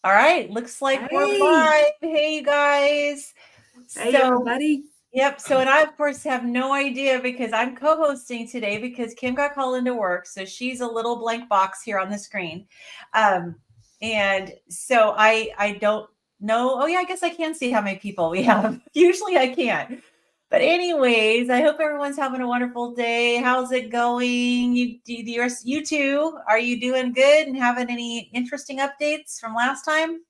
All right, looks like we're Hey, live. Hey, you guys. hey, So, everybody. yep. So, and I, of course, have no idea because I'm co hosting today because Kim got called into work. So, she's a little blank box here on the screen. Um, and so I don't know. Oh, yeah, I guess I can see how many people we have. Usually I can't. But anyways, I hope everyone's having a wonderful day. How's it going? You two, are you doing good and having any interesting updates from last time?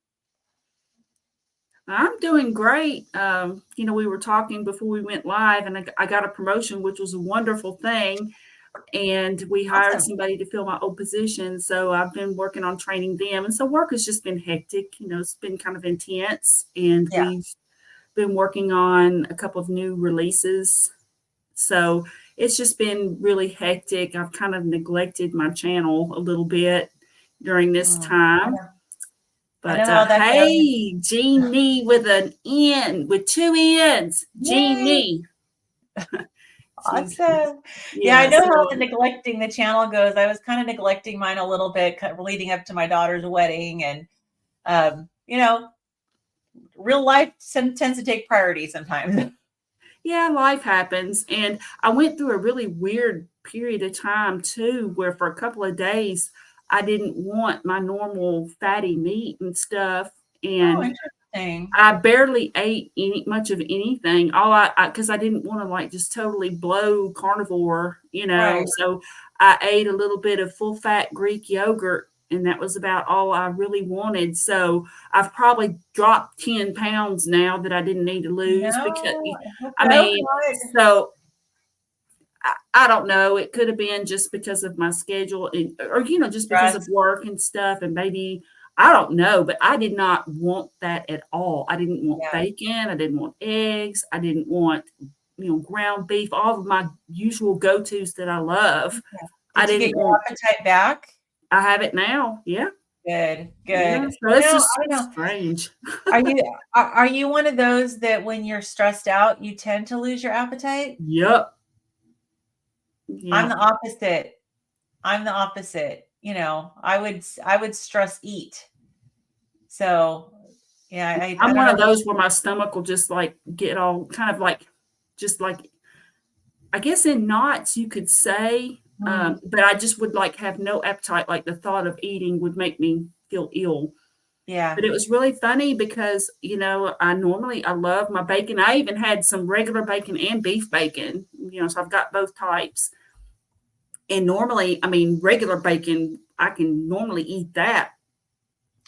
I'm doing great. We were talking before we went live, and I got a promotion, which was a wonderful thing. And we hired Awesome. somebody to fill my old position. So I've been working on training them. And so work has just been hectic. It's been kind of intense. And Yeah. we've been working on a couple of new releases. So it's just been really hectic. I've kind of neglected my channel a little bit during this I time. know. I know But how that goes. hey, Jeannie with an N, with two N's, Yay. Jeannie. She's, Awesome. Yeah, I yeah, know how so the neglecting the channel goes. I was kind of neglecting mine a little bit leading up to my daughter's wedding. And, you know, real life tends to take priority sometimes. yeah, life happens. And I went through a really weird period of time too, where for a couple of days I didn't want my normal fatty meat and stuff. Oh, And interesting. I barely ate much of anything. All because I didn't want to like just totally blow carnivore, Right. So I ate a little bit of full fat Greek yogurt, and that was about all I really wanted. So I've probably dropped 10 pounds now that I didn't need to lose because, No, I I hope mean, not. so I don't know. It could have been just because of my schedule, or just because of Stress. work and stuff, and maybe I don't know. But I did not want that at all. I didn't want Yeah. bacon. I didn't want eggs. I didn't want ground beef. All of my usual go tos that I love. Yeah. I Did you get didn't your want. appetite back? I have it now. Yeah, Good, yeah. good. So it's just I don't know. strange. Are you one of those that when you're stressed out, you tend to lose your appetite? Yep. I'm Yep. the opposite. I'm the opposite. I would stress eat. So, yeah, I I'm don't one know of what. those where my stomach will just like get all kind of like, just like, I guess in knots, you could say, Mm, but I just would like have no appetite. Like the thought of eating would make me feel ill. yeah. But it was really funny because I love my bacon. I even had some regular bacon and beef bacon. So I've got both types. And normally, I mean, regular bacon, I can normally eat that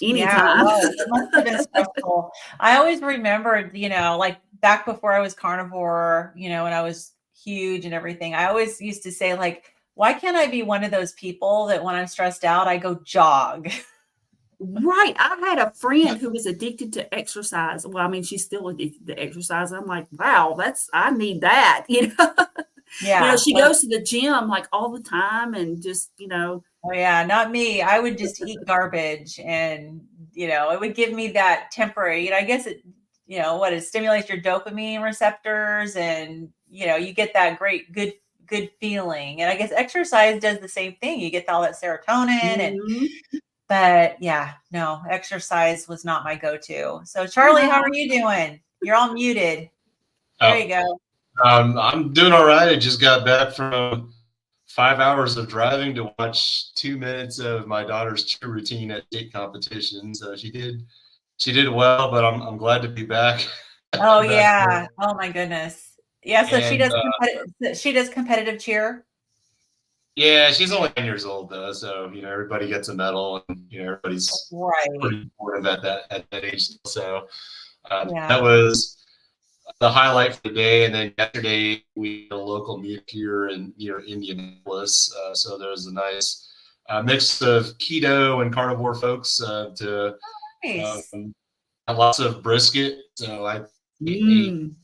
Yeah, anytime. well, it must have been stressful. I always remembered, like back before I was carnivore, and I was huge and everything. I always used to say, like, why can't I be one of those people that when I'm stressed out, I go jog? Right. I had a friend who was addicted to exercise. Well, I mean, she's still addicted to exercise. I'm like, wow, I need that. Yeah, She like, goes to the gym like all the time and just, oh yeah, not me. I would just eat garbage and, it would give me that temporary, I guess it stimulates your dopamine receptors and, you get that great, good feeling. And I guess exercise does the same thing. You get all that serotonin mhm. but yeah, no, exercise was not my go-to. So Charlie, how are Wow. you doing? You're all muted. There you Oh, go. I'm doing all right. I just got back from 5 hours of driving to watch 2 minutes of my daughter's cheer routine at state competition. So she did well, but I'm glad to be back Oh back yeah. home. Oh my goodness. Yeah, so And she does competitive cheer. yeah, she's only 9 years old though, so everybody gets a medal, and everybody's Right. pretty supportive at that age still. So that Yeah. was the highlight for the day. And then yesterday we had a local meet here in Indianapolis. So there was a nice mix of keto and carnivore folks to Nice. um, have lots of brisket. So I ate Mm.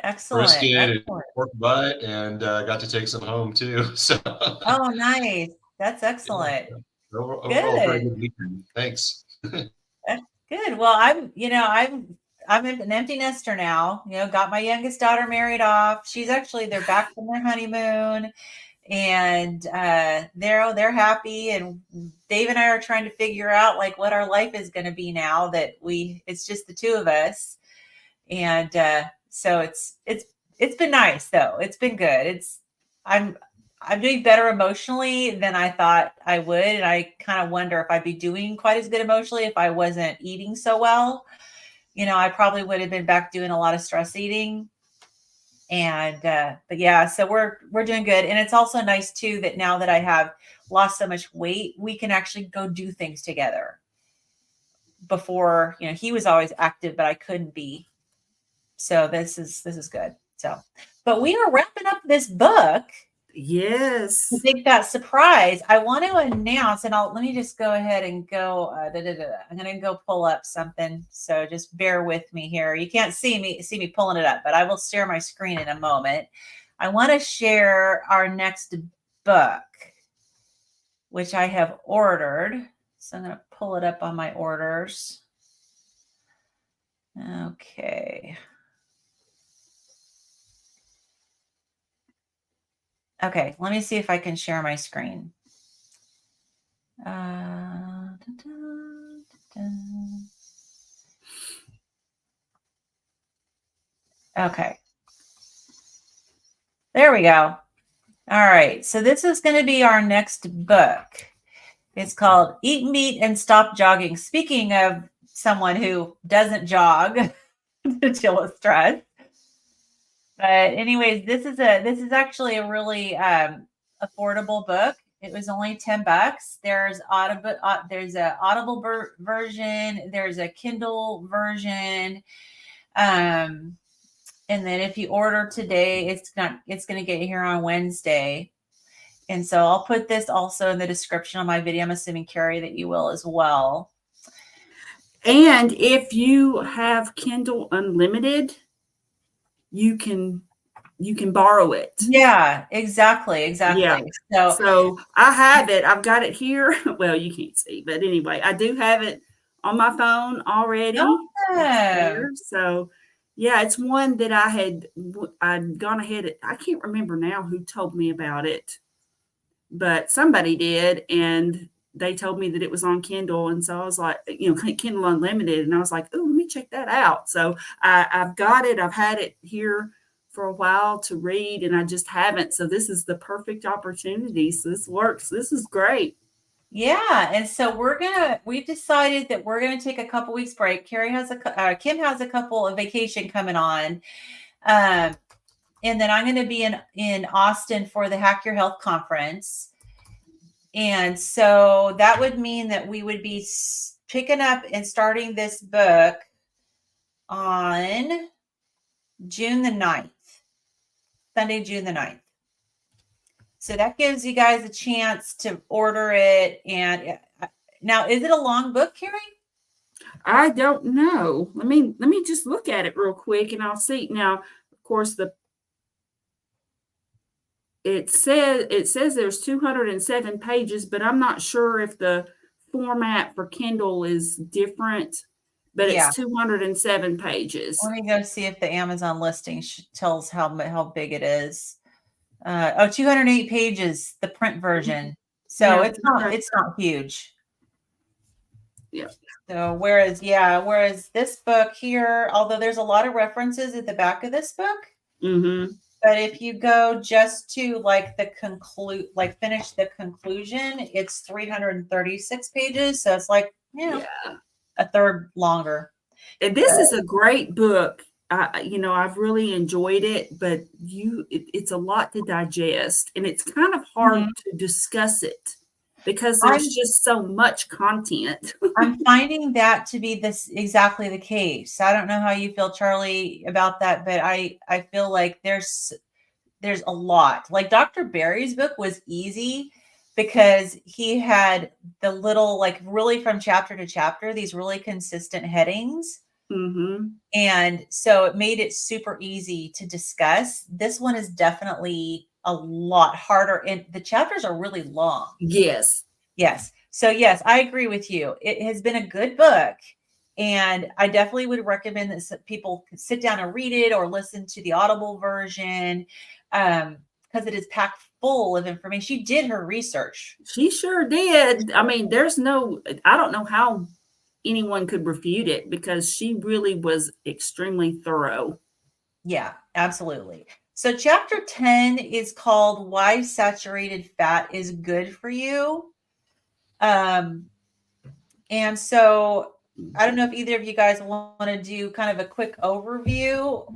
Excellent. brisket and Excellent. pork butt, and got to take some home too. So Oh, nice. That's yeah, excellent. overall, very Good. good weekend. Thanks. That's good. Well, I'm an empty nester now. Got my youngest daughter married off. She's actually they're back from their honeymoon. and they're happy, and Dave and I are trying to figure out like what our life is going to be now that it's just the two of us. And so it's been nice though. It's been good. I'm doing better emotionally than I thought I would, and I kind of wonder if I'd be doing quite as good emotionally if I wasn't eating so well. I probably would have been back doing a lot of stress eating. And but yeah, so we're doing good. And it's also nice too that now that I have lost so much weight, we can actually go do things together. Before, he was always active, but I couldn't be. So this is good. So, but we are wrapping up this book. Yes. I think that surprise. I want to announce, and let me just go ahead and go. I'm going to go pull up something. So just bear with me here. You can't see me pulling it up, but I will share my screen in a moment. I want to share our next book, which I have ordered. So I'm going to pull it up on my orders. Okay. Okay, let me see if I can share my screen. Okay. There we go. All right, so this is going to be our next book. It's called Eat Meat and Stop Jogging. Speaking of someone who doesn't jog to deal with stress. But anyways, this is actually a really affordable book. It was only $10. There's an Audible version. There's a Kindle version. And then if you order today, it's going to get here on Wednesday. And so I'll put this also in the description of my video. I'm assuming, Carrie, that you will as well. And if you have Kindle Unlimited, you can borrow it. Yeah, exactly. Yeah. So I have it. I've got it here. Well, you can't see, but anyway, I do have it on my phone already. Awesome. So yeah, it's one that I'd gone ahead. I can't remember now who told me about it, but somebody did, and they told me that it was on Kindle. And so I was like, Kindle Unlimited. And I was like, oh, let me check that out. So I've got it. I've had it here for a while to read, and I just haven't. So this is the perfect opportunity. So this works. This is great. Yeah. And so we've decided that we're going to take a couple weeks break. Kim has a couple of vacation coming on. And then I'm going to be in Austin for the Hack Your Health conference. And so that would mean that we would be picking up and starting this book on June the 9th, Sunday, June the 9th. So that gives you guys a chance to order it. And now, is it a long book, Carrie? I don't know. Let me just look at it real quick, and I'll see. Now, of course, it says there's 207 pages, but I'm not sure if the format for Kindle is different. But it's 207 pages. Let me go see if the Amazon listing tells how big it is. 208 pages, the print version. So it's not huge. Yeah. So whereas this book here, although there's a lot of references at the back of this book, but if you go just to finish the conclusion, it's 336 pages. So it's like, a third longer. And this is a great book. I've really enjoyed it, but it's a lot to digest, and it's kind of hard to discuss it because there's just so much content. I'm finding that to be exactly the case. I don't know how you feel, Charlie, about that, but I feel like there's a lot. Like Dr. Barry's book was easy because he had the little, really from chapter to chapter, these really consistent headings. And so it made it super easy to discuss. This one is definitely a lot harder, and the chapters are really long. Yes. So yes, I agree with you. It has been a good book, and I definitely would recommend that people sit down and read it or listen to the Audible version. because it is packed full of information. She did her research. She sure did. I mean, I don't know how anyone could refute it because she really was extremely thorough. Yeah, absolutely. So chapter 10 is called Why Saturated Fat is Good for You. And so I don't know if either of you guys want to do kind of a quick overview.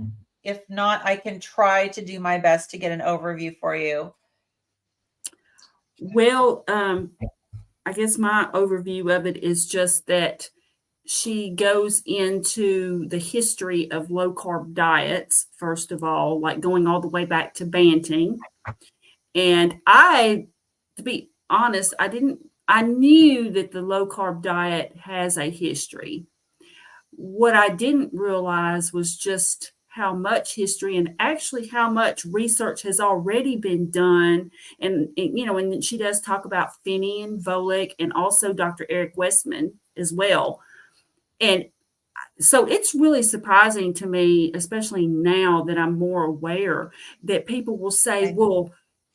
If not, I can try to do my best to get an overview for you. Well, I guess my overview of it is just that she goes into the history of low carb diets, first of all, like going all the way back to Banting. And to be honest, I knew that the low carb diet has a history. What I didn't realize was just how much history and actually how much research has already been done. And she does talk about Finney and Volek and also Dr. Eric Westman as well. And so it's really surprising to me, especially now that I'm more aware, that people will say, well,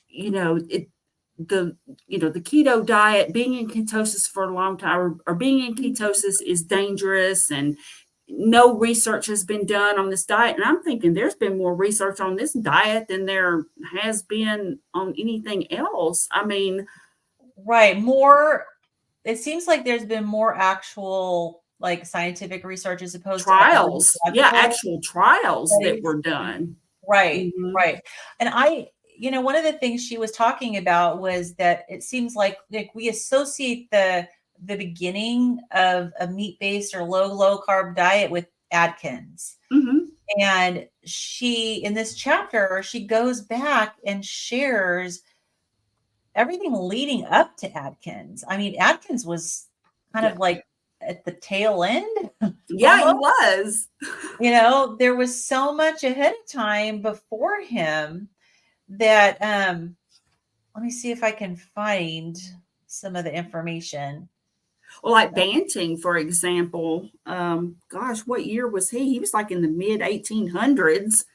the keto diet, being in ketosis for a long time or being in ketosis is dangerous and no research has been done on this diet. And I'm thinking there's been more research on this diet than there has been on anything else. I mean, right. It seems like there's been more actual like scientific research as opposed trials. to Actual trials that were done. Right. Mm-hmm. Right. And one of the things she was talking about was that it seems like we associate the beginning of a meat-based or low carb diet with Atkins. Mm-hmm. And in this chapter, she goes back and shares everything leading up to Atkins. I mean, Atkins was kind of like at the tail end. Yeah, he was. There was so much ahead of time before him that let me see if I can find some of the information. Well, like Banting, for example, what year was he? He was like in the mid 1800s,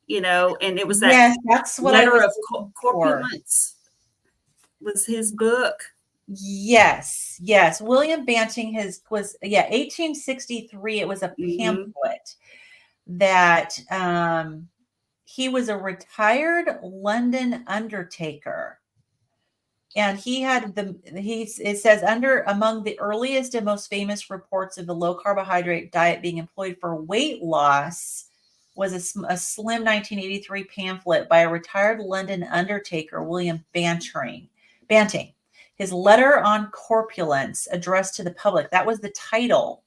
and it was that that's what Letter of Corpulence was his book. Yes. William Banting was 1863. It was a pamphlet that he was a retired London undertaker. And he had it says among the earliest and most famous reports of the low carbohydrate diet being employed for weight loss was a slim 1983 pamphlet by a retired London undertaker, William Banting. His Letter on Corpulence addressed to the public. That was the title.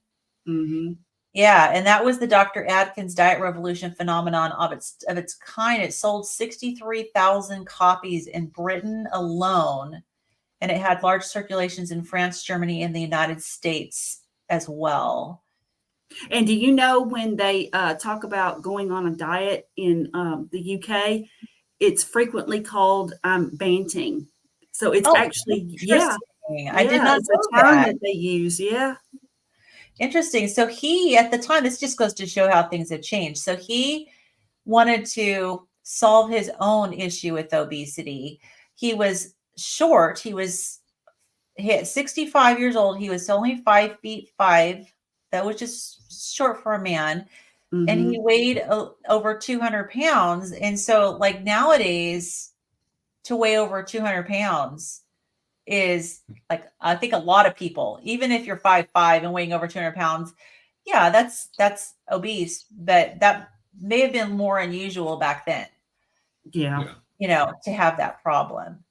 Mm-hmm. Yeah, and that was the Dr. Atkins diet revolution phenomenon of its kind. It sold 63,000 copies in Britain alone, and it had large circulations in France, Germany, and the United States as well. And do you know when they talk about going on a diet in the UK, it's frequently called Banting. So it's actually, I did not know a term that they use. Yeah. Interesting. So he, at the time, this just goes to show how things have changed. So he wanted to solve his own issue with obesity. He was short. He at 65 years old. He was only 5'5". That was just short for a man. Mm-hmm. And he weighed over 200 pounds. And so like nowadays, to weigh over 200 pounds is like, I think a lot of people, even if you're 5'5" and weighing over 200 pounds, yeah, that's obese, but that may have been more unusual back then. Yeah. To have that problem.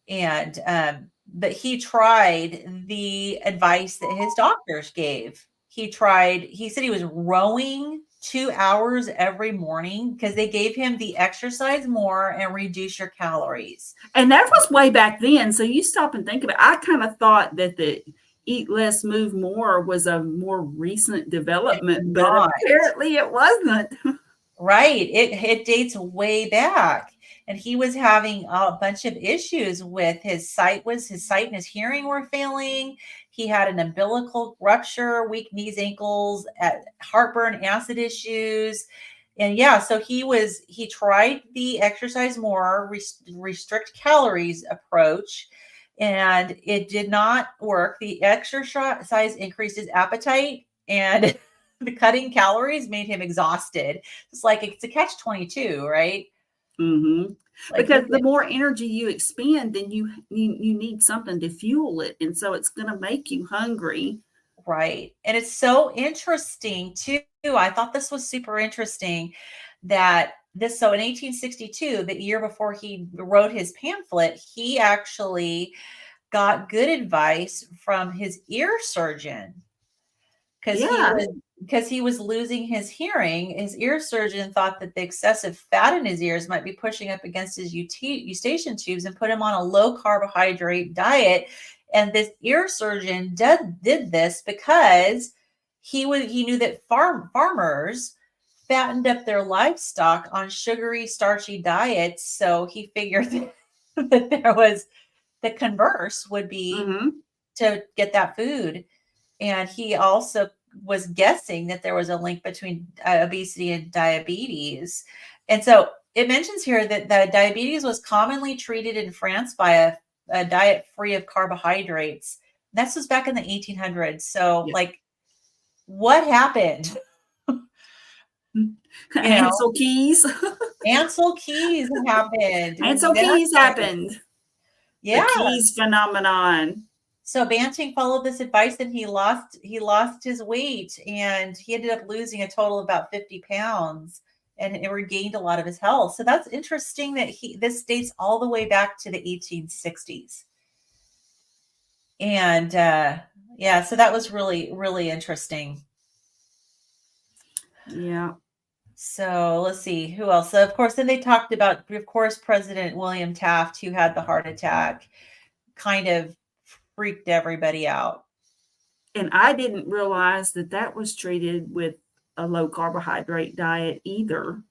And, but he tried the advice that his doctors gave. He said he was rowing 2 hours every morning because they gave him the exercise more and reduce your calories. And that was way back then. So you stop and think about it. I kind of thought that the eat less, move more was a more recent development, but apparently it wasn't. Right. It dates way back. And he was having a bunch of issues with his sight and his hearing were failing. He had an umbilical rupture, weak knees, ankles, heartburn, acid issues. And yeah, so he tried the exercise more, restrict calories approach, and it did not work. The exercise increased his appetite, and the cutting calories made him exhausted. It's like it's a catch-22, right? Mm-hmm. Like Because the more energy you expend, then you need something to fuel it, and so it's going to make you hungry. right. And it's so interesting too. I thought this was super interesting that this, so in 1862, the year before he wrote his pamphlet, he actually got good advice from his ear surgeon because Yeah. he was losing his hearing. His ear surgeon thought that the excessive fat in his ears might be pushing up against his eustachian tubes and put him on a low carbohydrate diet. And this ear surgeon did this because he knew that farmers fattened up their livestock on sugary, starchy diets. So he figured that there was the converse would be Mm-hmm. to get that food. And he also was guessing that there was a link between obesity and diabetes. And so it mentions here that the diabetes was commonly treated in France by a diet free of carbohydrates. This was back in the 1800s. So, like, what happened? Ansel Keys. Ansel Keys happened. Ansel Keys happened. Yeah. The Keys phenomenon. So Banting followed this advice and he lost his weight, and he ended up losing a total of about 50 pounds and it regained a lot of his health. So that's interesting that this dates all the way back to the 1860s. And yeah, so that was really, really interesting. Yeah. So let's see who else. So of course, then they talked about, of course, President William Taft, who had the heart attack, kind of freaked everybody out. And I didn't realize that was treated with a low carbohydrate diet either.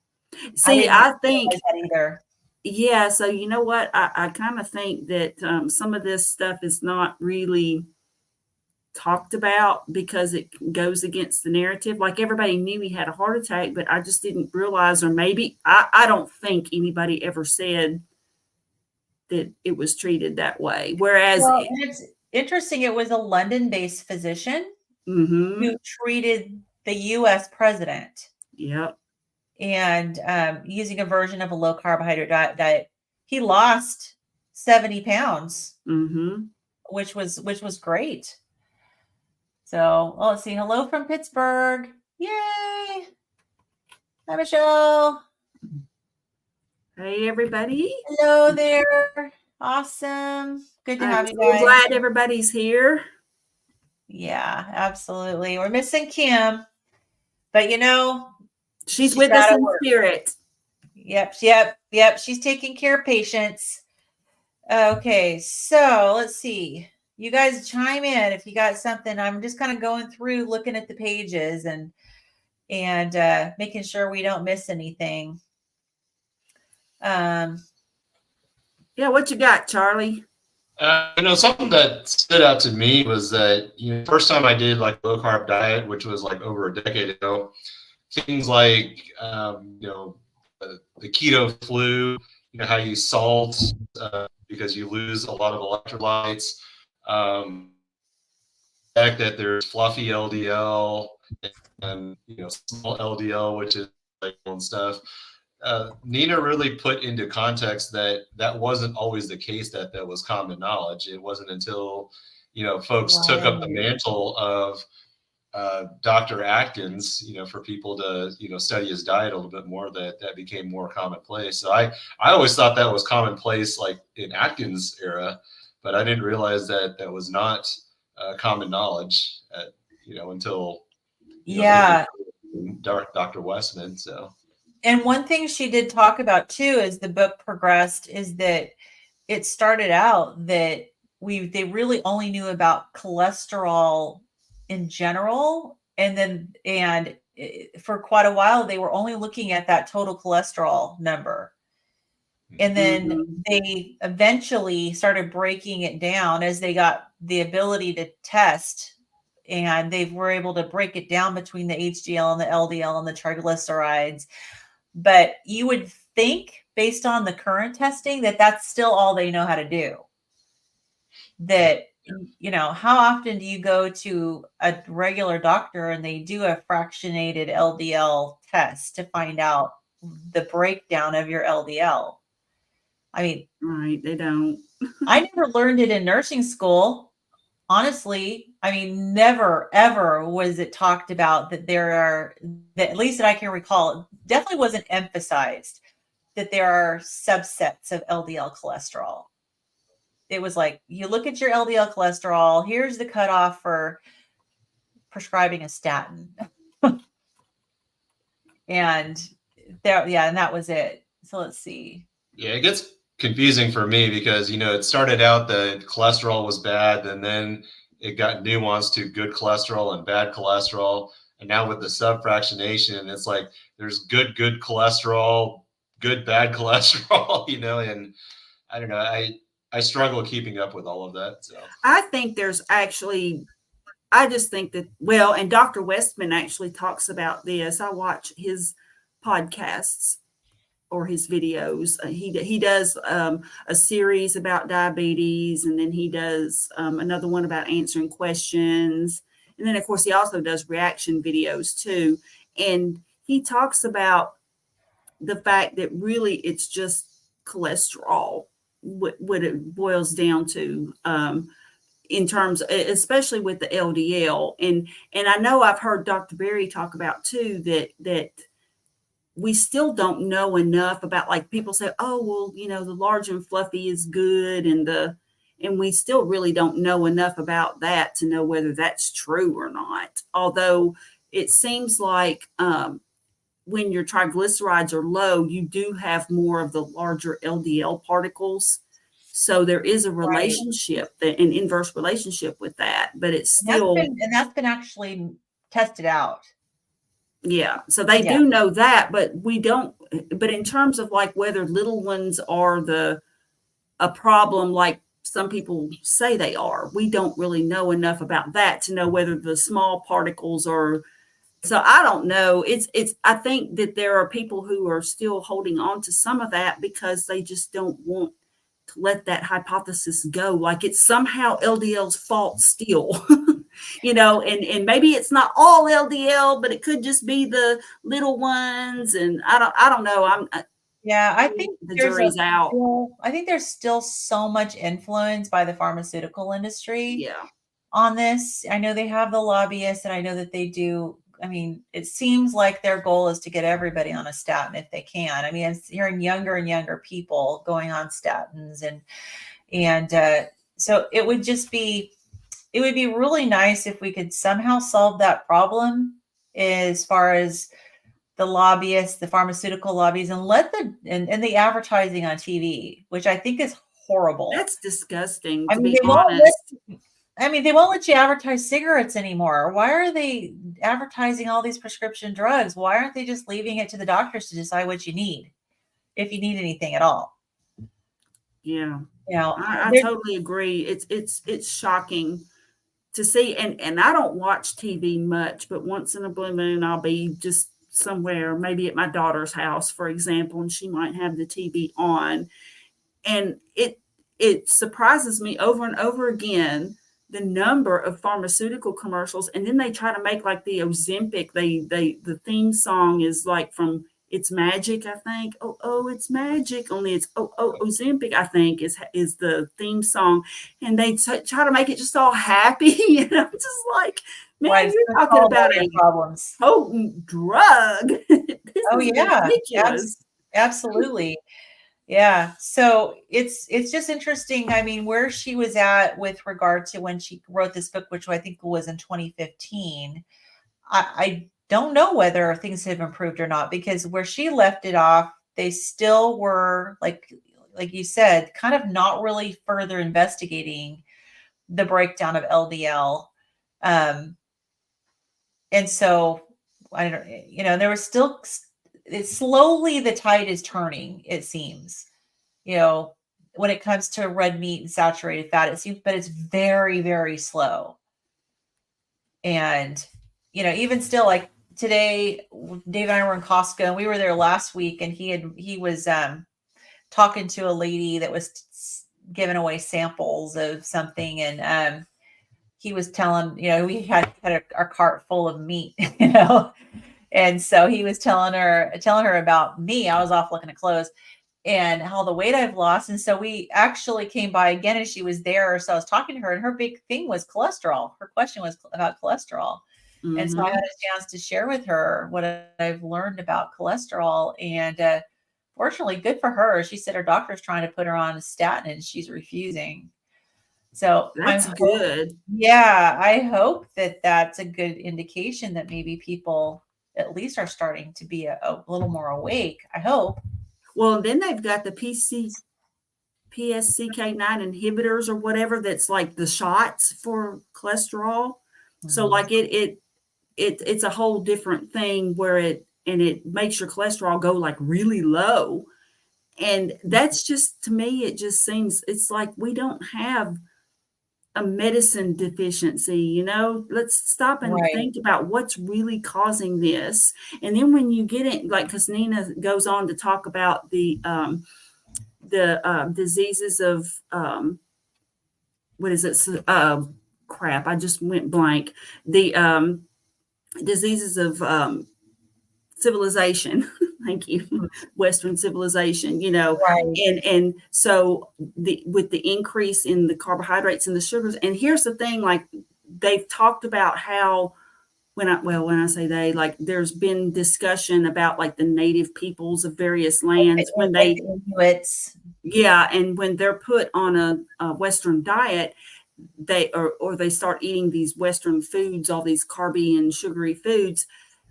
See, I think that either. Yeah, so you know what? I kind of think that some of this stuff is not really talked about because it goes against the narrative. Like everybody knew he had a heart attack, but I just didn't realize, or maybe I don't think anybody ever said that it was treated that way. Whereas it's interesting, it was a London-based physician who treated the U.S. president. Yep. And using a version of a low carbohydrate diet, he lost 70 pounds, which was great. So let's see. Hello from Pittsburgh. Yay. Hi, Michelle. Hey, everybody. Hello there. Awesome. Good to have you guys. I'm glad everybody's here. Yeah, absolutely. We're missing Kim, but she's with us in spirit. Yep. She's taking care of patients. Okay, so let's see. You guys chime in if you got something. I'm just kind of going through, looking at the pages and making sure we don't miss anything. Yeah, what you got, Charlie? Something that stood out to me was that, first time I did like low carb diet, which was like over a decade ago, things like, the keto flu, how you salt because you lose a lot of electrolytes, the fact that there's fluffy LDL and small LDL, which is like and stuff. Nina really put into context that wasn't always the case, that was common knowledge. It wasn't until, folks took up the mantle of Dr. Atkins, for people to, study his diet a little bit more, that became more commonplace. So I always thought that was commonplace, like in Atkins era, but I didn't realize that was not common knowledge, until, Dr. Westman. So. And one thing she did talk about too, as the book progressed, is that it started out that they really only knew about cholesterol in general, and for quite a while they were only looking at that total cholesterol number, and then they eventually started breaking it down as they got the ability to test, and they were able to break it down between the HDL and the LDL and the triglycerides. But you would think, based on the current testing, that that's still all they know how to do. That, how often do you go to a regular doctor and they do a fractionated LDL test to find out the breakdown of your LDL? I mean, Right. They don't. I never learned it in nursing school. Honestly, I mean, never, ever was it talked about that that at least that I can recall, it definitely wasn't emphasized that there are subsets of LDL cholesterol. It was like, you look at your LDL cholesterol, here's the cutoff for prescribing a statin. And that was it. So let's see. Yeah, it gets confusing for me because, it started out that cholesterol was bad, and then it got nuanced to good cholesterol and bad cholesterol. And now with the subfractionation, it's like there's good cholesterol, good, bad cholesterol, and I don't know. I struggle keeping up with all of that. So I think there's actually, I just think that, well, and Dr. Westman actually talks about this. I watch his podcasts or his videos. He does a series about diabetes, and then he does another one about answering questions. And then, of course, he also does reaction videos too. And he talks about the fact that really it's just cholesterol, what it boils down to. In terms, especially with the LDL, and I know I've heard Dr. Berry talk about too that we still don't know enough about, like, people say, oh, well, the large and fluffy is good, and we still really don't know enough about that to know whether that's true or not. Although it seems like when your triglycerides are low, you do have more of the larger LDL particles. So there is a relationship, an inverse relationship with that, but it's still. And that's been actually tested out. Yeah. So they do know that, but we don't, but in terms of like whether little ones are a problem, like some people say they are, we don't really know enough about that to know whether the small particles are. So I don't know. I think that there are people who are still holding on to some of that because they just don't want to let that hypothesis go. Like it's somehow LDL's fault still, and maybe it's not all LDL, but it could just be the little ones. And I don't know. I think the jury's out. I think there's still so much influence by the pharmaceutical industry Yeah. on this. I know they have the lobbyists, and I know that they do. I mean, it seems like their goal is to get everybody on a statin if they can. I mean, I'm hearing younger and younger people going on statins, and so it would be really nice if we could somehow solve that problem as far as the lobbyists, the pharmaceutical lobbies, and and the advertising on TV, which I think is horrible. That's disgusting. I mean, they won't let you advertise cigarettes anymore. Why are they advertising all these prescription drugs? Why aren't they just leaving it to the doctors to decide what you need, if you need anything at all? Yeah. I totally agree. It's shocking to see. And I don't watch TV much, but once in a blue moon, I'll be just somewhere, maybe at my daughter's house, for example, and she might have the TV on. And it surprises me over and over again, the number of pharmaceutical commercials. And then they try to make like the Ozempic, the theme song is like from It's Magic, I think. Oh, it's magic. Only it's Ozempic, I think, is the theme song. And they try to make it just all happy. And I'm just like, man, you're talking about a potent drug. Oh yeah, ridiculous. Absolutely. Yeah. So it's just interesting. I mean, where she was at with regard to when she wrote this book, which I think was in 2015. I don't know whether things have improved or not, because where she left it off, they still were like you said, kind of not really further investigating the breakdown of LDL. And so I don't, there was still, slowly the tide is turning, it seems, when it comes to red meat and saturated fat, it seems, but it's very, very slow. And, even still, like today, Dave and I were in Costco, and we were there last week, and he was talking to a lady that was giving away samples of something, and he was telling, we had our cart full of meat, and so he was telling her about me. I was off looking at clothes and how the weight I've lost. And so we actually came by again as she was there. So I was talking to her, and her big thing was cholesterol. Her question was about cholesterol. Mm-hmm. And so I had a chance to share with her what I've learned about cholesterol. And fortunately, good for her. She said her doctor's trying to put her on a statin and she's refusing. So that's good. Yeah, I hope that that's a good indication that maybe people at least are starting to be a little more awake. I hope. Well, then they've got the PCSK9 inhibitors or whatever. That's like the shots for cholesterol. Mm-hmm. So like it's a whole different thing where it makes your cholesterol go like really low. And that's just, to me, it just seems, it's like we don't have a medicine deficiency, let's stop and think about what's really causing this. And then when you get it, like, because Nina goes on to talk about the diseases of, what is it? Crap. I just went blank. The diseases of civilization. Thank you. Western civilization, and so with the increase in the carbohydrates and the sugars. And here's the thing, like they've talked about how when I say they, like there's been discussion about like the native peoples of various lands when they Inuits. Yeah, and when they're put on a Western diet, they start eating these Western foods, all these carby and sugary foods,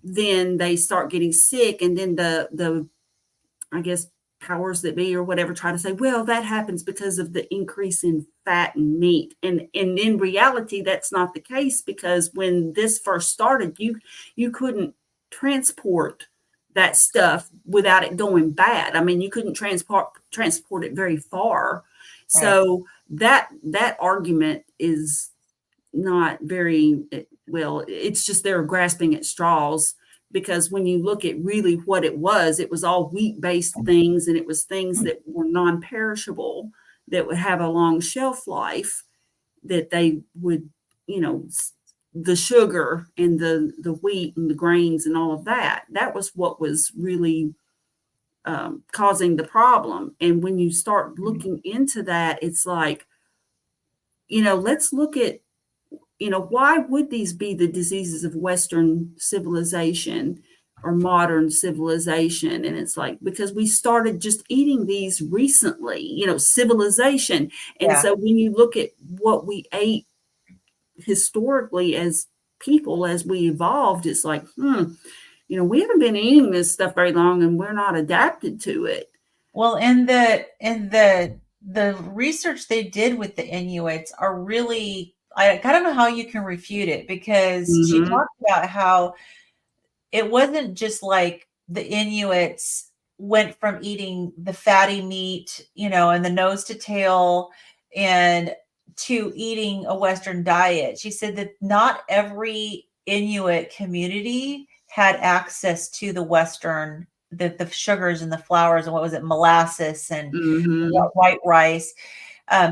then they start getting sick. And then the I guess powers that be or whatever try to say, well, that happens because of the increase in fat and meat. And in reality, that's not the case, because when this first started, you couldn't transport that stuff without it going bad. I mean, you couldn't transport it very far. Right. So that argument is not very well. It's just they're grasping at straws, because when you look at really what it was all wheat-based things, and it was things that were non-perishable, that would have a long shelf life, that they would, the sugar and the wheat and the grains and all of that was what was really causing the problem. And when you start looking into that, it's like, let's look at, why would these be the diseases of Western civilization or modern civilization? And it's like, because we started just eating these recently, civilization. And so when you look at what we ate historically as people, as we evolved, it's like, we haven't been eating this stuff very long, and we're not adapted to it. Well, and the research they did with the Inuits are really, I don't know how you can refute it, because she talked about how it wasn't just like the Inuits went from eating the fatty meat, and the nose to tail, and to eating a Western diet. She said that not every Inuit community had access to the Western, the sugars and the flours, and what was it, molasses and white rice.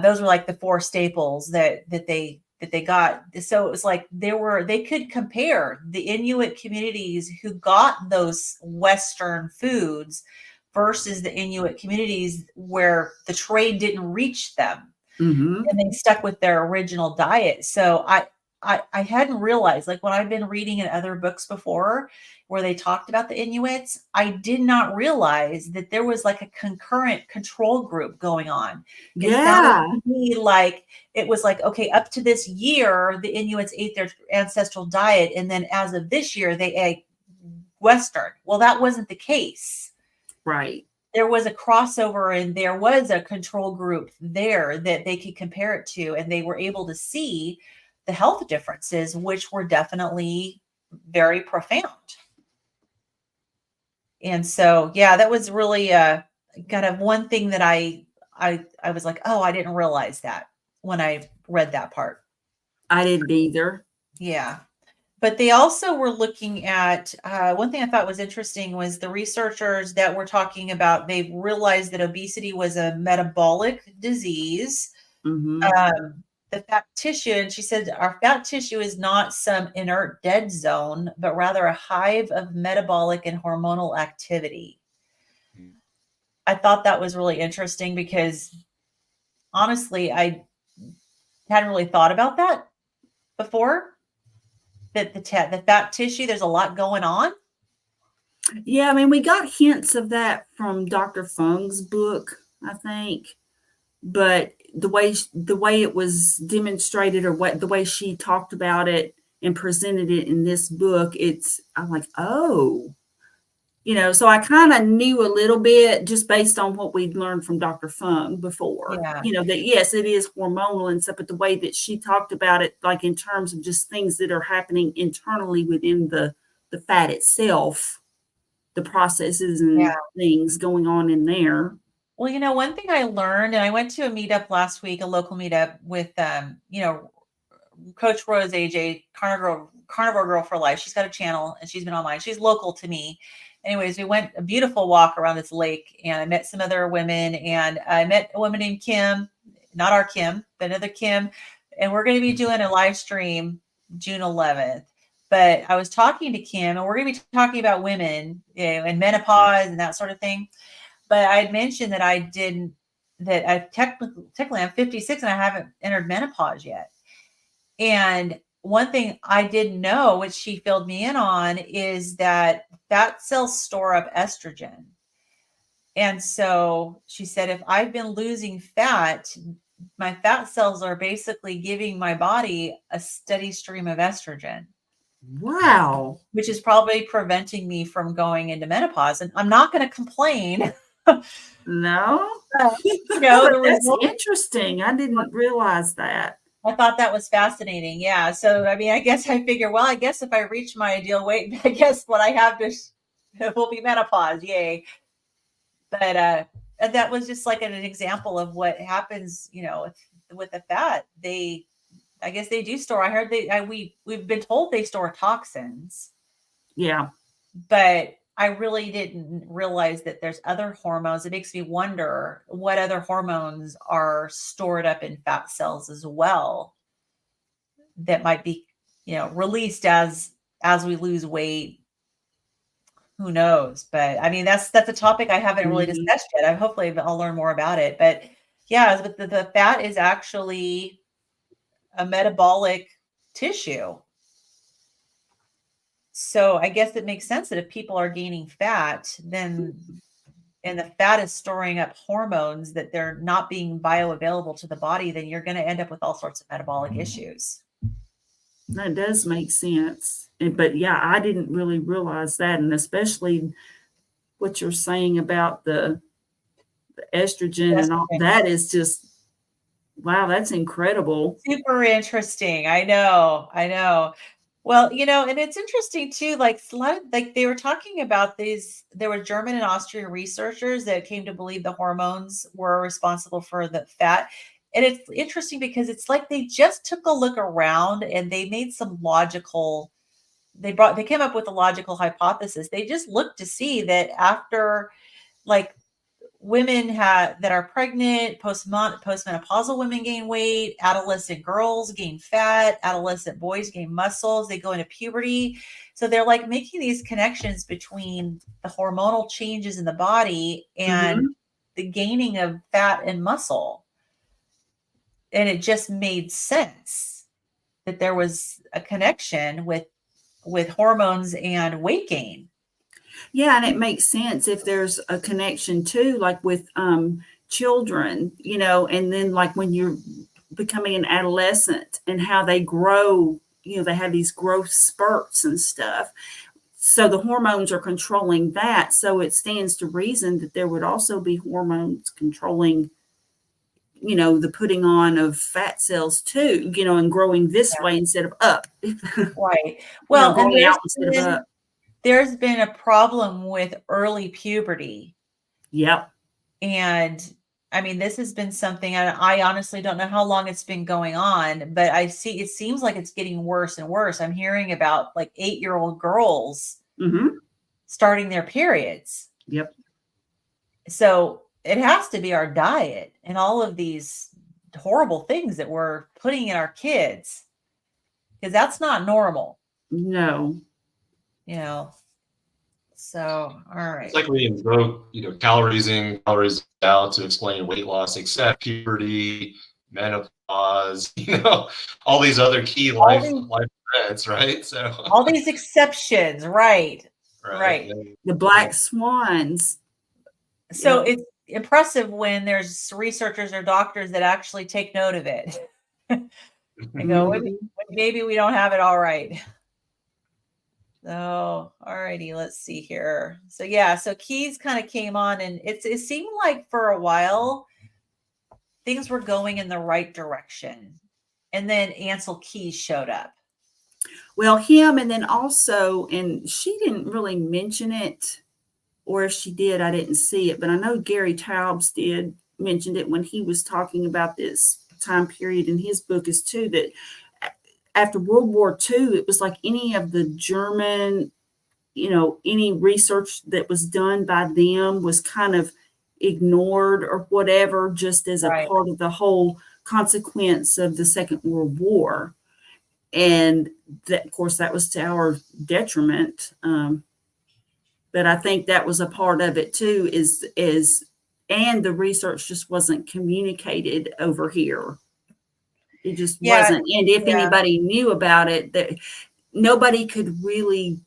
Those were like the four staples that they got. So it was like they could compare the Inuit communities who got those Western foods versus the Inuit communities where the trade didn't reach them. And they stuck with their original diet. So I hadn't realized, like when I've been reading in other books before where they talked about the Inuits, I did not realize that there was like a concurrent control group going on. It sounded to me like it was like, okay, up to this year, the Inuits ate their ancestral diet. And then as of this year, they ate Western. Well, that wasn't the case. Right. There was a crossover, and there was a control group there that they could compare it to, and they were able to see the health differences, which were definitely very profound. And so, that was really kind of one thing that I was like, oh, I didn't realize that when I read that part. I didn't either. Yeah. But they also were looking at one thing I thought was interesting was the researchers that were talking about, they realized that obesity was a metabolic disease. Mm-hmm. The fat tissue, and she said our fat tissue is not some inert dead zone, but rather a hive of metabolic and hormonal activity. I thought that was really interesting because honestly, I hadn't really thought about that before. That the fat tissue, there's a lot going on. Yeah, I mean, we got hints of that from Dr. Fung's book, I think, but the way it was demonstrated, or the way she talked about it and presented it in this book, I'm like, oh, so I kind of knew a little bit just based on what we'd learned from Dr. Fung before, Yeah. that yes, it is hormonal and stuff, but the way that she talked about it, like in terms of just things that are happening internally within the fat itself, the processes and things going on in there. Well, one thing I learned, and I went to a meetup last week, a local meetup with, Coach Rose AJ, Carnivore Girl for Life. She's got a channel and she's been online. She's local to me. Anyways, we went a beautiful walk around this lake and I met some other women, and I met a woman named Kim, not our Kim, but another Kim. And we're going to be doing a live stream June 11th. But I was talking to Kim, and we're going to be talking about women, and menopause and that sort of thing. But I had mentioned that I technically I'm 56 and I haven't entered menopause yet. And one thing I didn't know, which she filled me in on, is that fat cells store up estrogen. And so she said, if I've been losing fat, my fat cells are basically giving my body a steady stream of estrogen. Wow. Which is probably preventing me from going into menopause. And I'm not going to complain. No. That's interesting. I didn't realize that. I thought that was fascinating. Yeah. So, I mean, I guess I figure, well, I guess if I reach my ideal weight, I guess what I have will be menopause. Yay. But that was just like an example of what happens, with the fat. I guess they do store. I heard we've been told they store toxins. Yeah. But I really didn't realize that there's other hormones. It makes me wonder what other hormones are stored up in fat cells as well that might be, released as we lose weight. Who knows? But I mean, that's a topic I haven't really discussed yet. Hopefully I'll learn more about it. But yeah, but the fat is actually a metabolic tissue. So I guess it makes sense that if people are gaining fat, and the fat is storing up hormones that they're not being bioavailable to the body, then you're going to end up with all sorts of metabolic issues. That does make sense. But yeah, I didn't really realize that. And especially what you're saying about the estrogen and all that is just, wow, that's incredible. Super interesting. I know. Well, and it's interesting too, like they were talking about these, there were German and Austrian researchers that came to believe the hormones were responsible for the fat. And it's interesting because it's like they just took a look around and they made some they came up with a logical hypothesis. They just looked to see that after, like, women that are pregnant, postmenopausal women gain weight, adolescent girls gain fat, adolescent boys gain muscles, they go into puberty. So they're like making these connections between the hormonal changes in the body and the gaining of fat and muscle. And it just made sense that there was a connection with hormones and weight gain. Yeah, and it makes sense if there's a connection too, like with children, and then like when you're becoming an adolescent and how they grow, they have these growth spurts and stuff. So the hormones are controlling that. So it stands to reason that there would also be hormones controlling, the putting on of fat cells too, and growing this way instead of up. Right. Well, going out instead of up. There's been a problem with early puberty. Yep. And I mean, this has been something, and I honestly don't know how long it's been going on, but I see it seems like it's getting worse and worse. I'm hearing about like 8-year-old girls starting their periods. Yep. So it has to be our diet and all of these horrible things that we're putting in our kids, because that's not normal, No. you know. So, all right. It's like we invoke, calories in, calories out to explain weight loss, except puberty, menopause, all these other key life events, right? So all these exceptions, right? Right. The black swans. So it's impressive when there's researchers or doctors that actually take note of it. And go, maybe we don't have it all right. So, alrighty, let's see here. So yeah, so Keys kind of came on, and it seemed like for a while things were going in the right direction. And then Ansel Keys showed up. Well, him, and then also, and she didn't really mention it, or if she did, I didn't see it, but I know Gary Taubes did mention it when he was talking about this time period in his book is too, that after World War II, it was like any of the German, any research that was done by them was kind of ignored or whatever, just as a part of the whole consequence of the Second World War. And that, of course, that was to our detriment. But I think that was a part of it too, and the research just wasn't communicated over here. It just wasn't. And if anybody knew about it, that nobody could really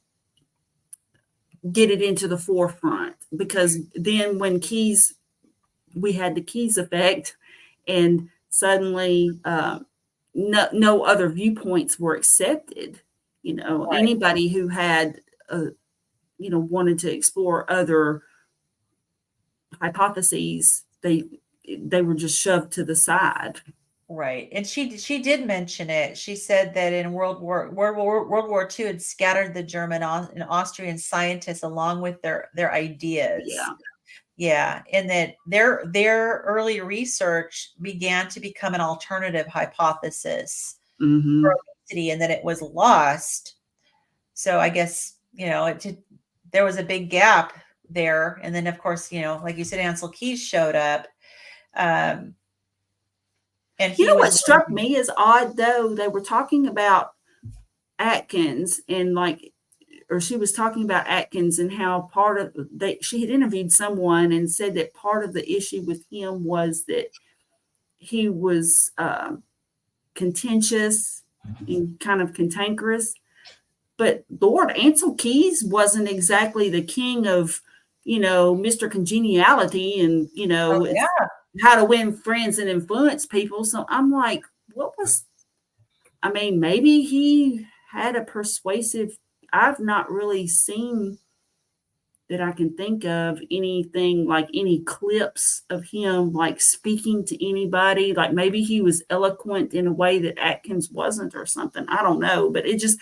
get it into the forefront, because then when we had the Keys effect, and suddenly no other viewpoints were accepted. Anybody who had wanted to explore other hypotheses, they were just shoved to the side. Right. And she did mention it. She said that in World War II had scattered the German and Austrian scientists along with their ideas. Yeah. Yeah. And that their early research began to become an alternative hypothesis for obesity, and that it was lost. So I guess, there was a big gap there. And then of course, like you said, Ansel Keys showed up. And what struck me as odd, though, they were talking about Atkins, and she was talking about Atkins and how she had interviewed someone and said that part of the issue with him was that he was contentious and kind of cantankerous. But Lord, Ansel Keys wasn't exactly the king of, Mr. Congeniality and, how to win friends and influence people. So I'm like, maybe he had a persuasive, I've not really seen that I can think of anything like any clips of him like speaking to anybody. Like maybe he was eloquent in a way that Atkins wasn't or something. I don't know, but it just,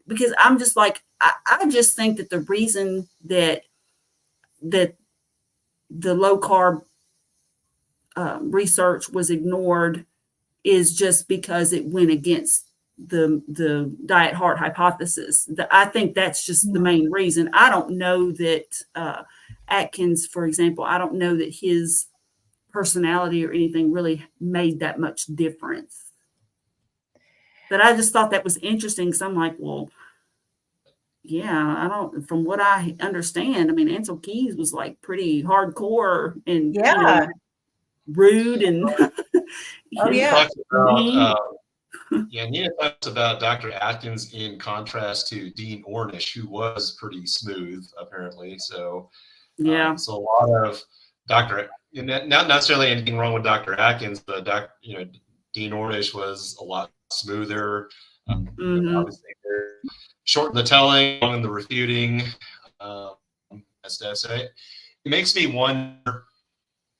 because I'm just like, I just think that the reason that the low carb research was ignored is just because it went against the diet heart hypothesis. I think that's just the main reason. I don't know that Atkins, for example, I don't know that his personality or anything really made that much difference. But I just thought that was interesting, because I'm like, well, yeah, from what I understand, Ansel Keys was like pretty hardcore and rude and Nina talks about Dr. Atkins in contrast to Dean Ornish, who was pretty smooth apparently. So so a lot of not necessarily anything wrong with Dr. Atkins, but Dean Ornish was a lot smoother. Obviously, short in the telling, long in the refuting. As I say, it makes me wonder,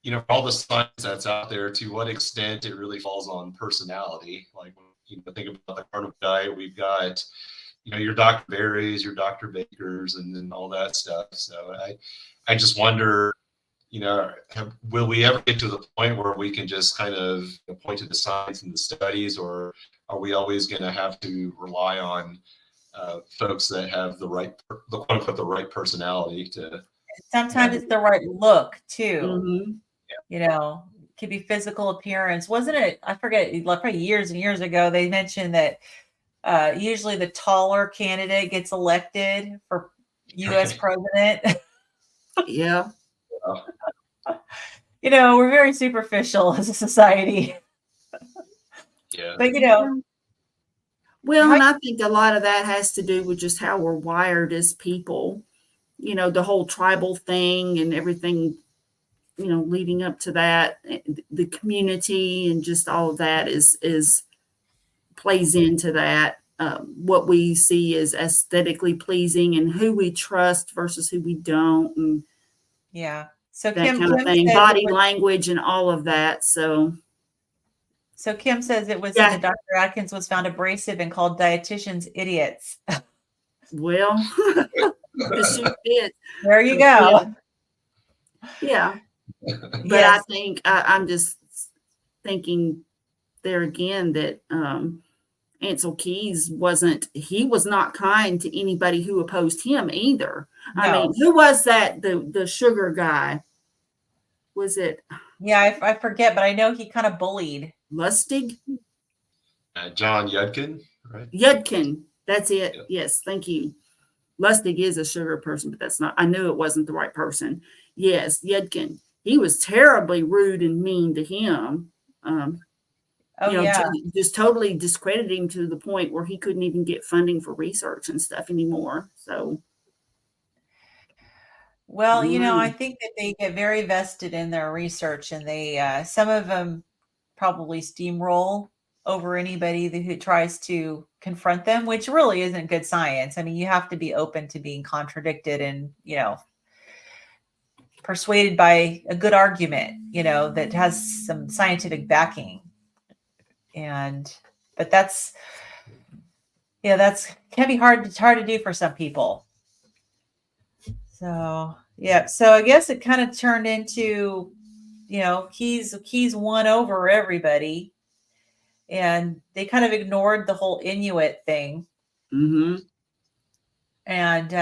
for all the science that's out there, to what extent it really falls on personality. Like, think about the carnivore diet, we've got, your Dr. Berries, your Dr. Bakers, and then all that stuff. So I just wonder, will we ever get to the point where we can just kind of point to the science and the studies, or are we always going to have to rely on folks that have the quote unquote the right personality to? Sometimes it's the right look too. Mm-hmm. It could be physical appearance. Wasn't it? I forget. Probably years and years ago, they mentioned that usually the taller candidate gets elected for U.S. president. Yeah. We're very superficial as a society. Yeah. But well, and I think a lot of that has to do with just how we're wired as people. The whole tribal thing and everything, leading up to that, the community and just all of that is plays into that. What we see is aesthetically pleasing and who we trust versus who we don't, and so that Kim kind of thing, body language and all of that. So Kim says it was that Dr. Atkins was found abrasive and called dietitians idiots. Well, there you go. Yeah. But I think I'm just thinking there again that Ansel Keys was not kind to anybody who opposed him either. No. I mean, who was that? The sugar guy? Was it? Yeah, I forget, but I know he kind of bullied. Lustig? John Yudkin, right? Yudkin. That's it. Yep. Yes, thank you. Lustig is a sugar person, but that's not. I knew it wasn't the right person. Yes, Yudkin. He was terribly rude and mean to him. Just totally discrediting him to the point where he couldn't even get funding for research and stuff anymore. So, well, I think that they get very vested in their research, and they some of them probably steamroll over anybody who tries to confront them, which really isn't good science. I mean, you have to be open to being contradicted and persuaded by a good argument, that has some scientific backing. But that's can be hard to do for some people. So, so I guess it kind of turned into, Keys won over everybody, and they kind of ignored the whole Inuit thing. Mm-hmm. And,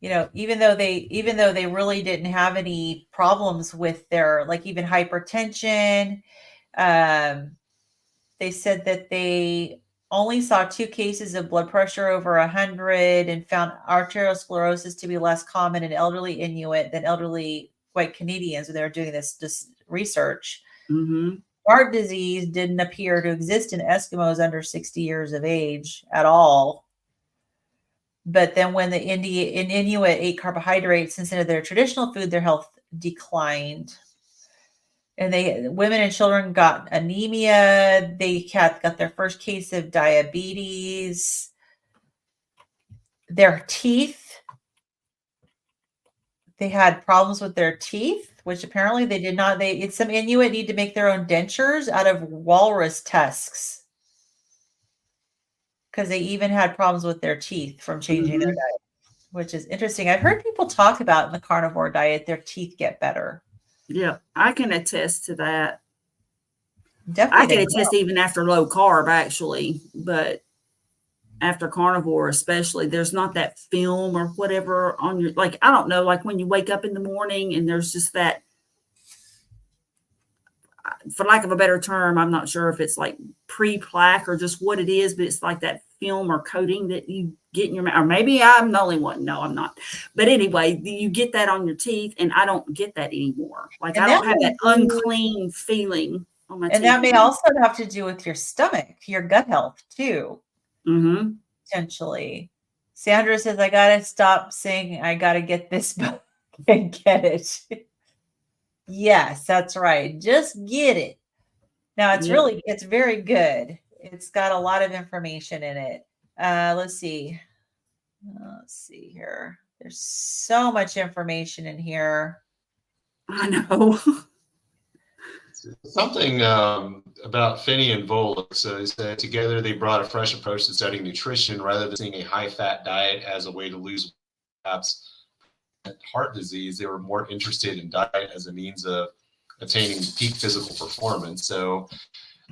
even though they really didn't have any problems with their, like, even hypertension, they said that they only saw 2 cases of blood pressure over 100 and found arteriosclerosis to be less common in elderly Inuit than elderly white Canadians when they were doing this research. Mm-hmm. Heart disease didn't appear to exist in Eskimos under 60 years of age at all. But then when the Inuit ate carbohydrates instead of their traditional food, their health declined. And women and children got anemia. They got their first case of diabetes. Their teeth, they had problems with their teeth, which apparently they did not. Some Inuit need to make their own dentures out of walrus tusks, because they even had problems with their teeth from changing their diet, which is interesting. I've heard people talk about in the carnivore diet, their teeth get better. Yeah, I can attest to that. Definitely. I can attest even after low carb, actually, but after carnivore, especially, there's not that film or whatever on your, like, I don't know, like when you wake up in the morning and there's just that, for lack of a better term, I'm not sure if it's like pre-plaque or just what it is, but it's like that film or coating that you get in your mouth. Or maybe I'm the only one. No, I'm not. But anyway, you get that on your teeth, and I don't get that anymore. Like, I don't have that unclean feeling on my teeth. And that may also have to do with your stomach, your gut health too. Mm-hmm. Potentially. Sandra says, I got to stop saying I got to get this book and get it. Yes, that's right. Just get it. Now it's very good. It's got a lot of information in it. Let's see here. There's so much information in here. I know. Something about Finney and Volek. So they said together they brought a fresh approach to studying nutrition rather than seeing a high-fat diet as a way to lose weight. heart disease. They were more interested in diet as a means of attaining peak physical performance. So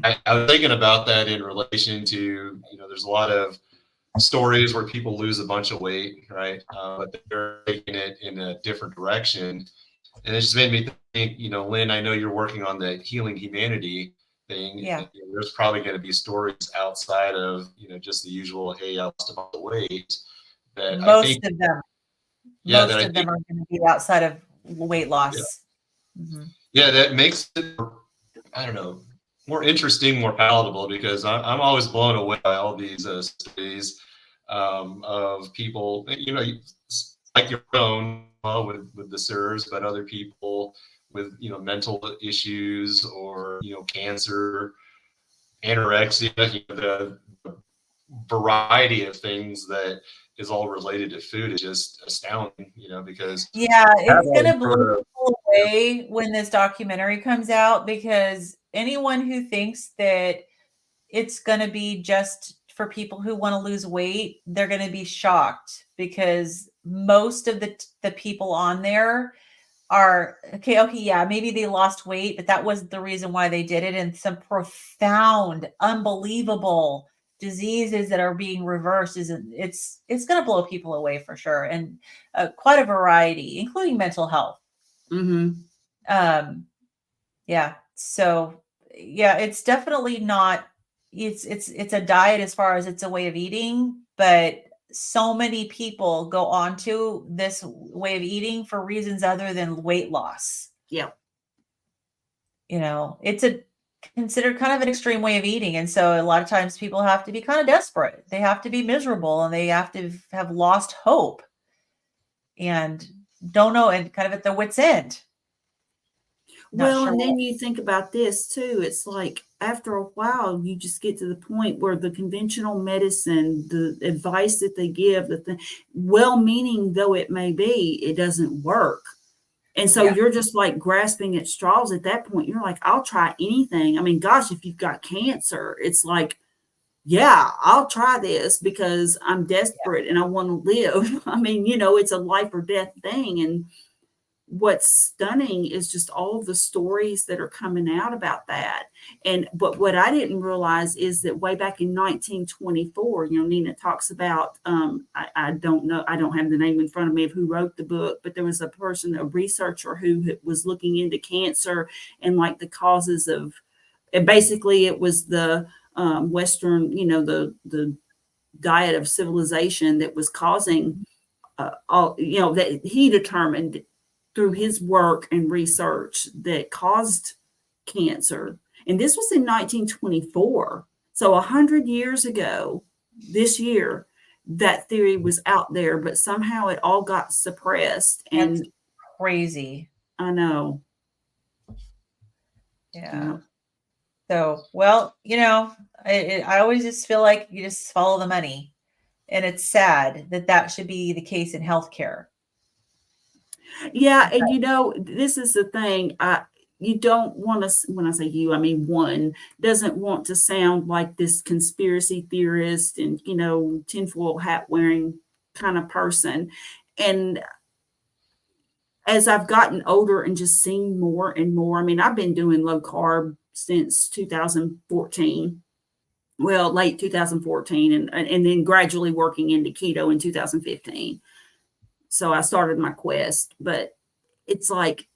I was thinking about that in relation to, there's a lot of stories where people lose a bunch of weight, right? But they're taking it in a different direction. And it just made me think, Lynn, I know you're working on the Healing Humanity thing. Yeah. And, there's probably going to be stories outside of, just the usual, hey, I lost a bunch of weight. That Most of them. Yeah, Most of them are going to be outside of weight loss. Yeah. Mm-hmm. Yeah, that makes it, I don't know, more interesting, more palatable, because I'm always blown away by all these stories of people, like your own with the SIRS, but other people with, mental issues or, cancer, anorexia, the variety of things that is all related to food is just astounding, because it's going to blow people away when this documentary comes out, because anyone who thinks that it's going to be just for people who want to lose weight, they're going to be shocked, because most of the people on there are okay, yeah, maybe they lost weight, but that wasn't the reason why they did it. And some profound, unbelievable diseases that are being reversed. It's going to blow people away for sure. And quite a variety, including mental health. Mm-hmm. Yeah. So yeah, it's definitely not, it's a diet as far as it's a way of eating, but so many people go on to this way of eating for reasons other than weight loss. Yeah. It's considered kind of an extreme way of eating. And so a lot of times people have to be kind of desperate. They have to be miserable, and they have to have lost hope and don't know, and kind of at their wit's end. Well, and then you think about this too. It's like after a while, you just get to the point where the conventional medicine, the advice that they give, well-meaning though it may be, it doesn't work. And so you're just like grasping at straws at that point. You're like, I'll try anything. I mean, gosh, if you've got cancer, it's like, yeah, I'll try this because I'm desperate and I want to live. I mean, it's a life or death thing. And what's stunning is just all of the stories that are coming out about that. But what I didn't realize is that way back in 1924, Nina talks about, I don't know, I don't have the name in front of me of who wrote the book, but there was a researcher who was looking into cancer and like the causes of, and basically it was the Western, the diet of civilization that was causing that he determined through his work and research that caused cancer. And this was in 1924. So 100 years ago, this year, that theory was out there, but somehow it all got suppressed. And that's crazy. I know. Yeah. So, well, I always just feel like you just follow the money. And it's sad that should be the case in healthcare. Yeah. And this is the thing. You don't want to, when I say you, I mean one, doesn't want to sound like this conspiracy theorist and, tinfoil hat wearing kind of person. And as I've gotten older and just seen more and more, I mean, I've been doing low carb since 2014. Well, late 2014, and then gradually working into keto in 2015. So I started my quest, but it's like,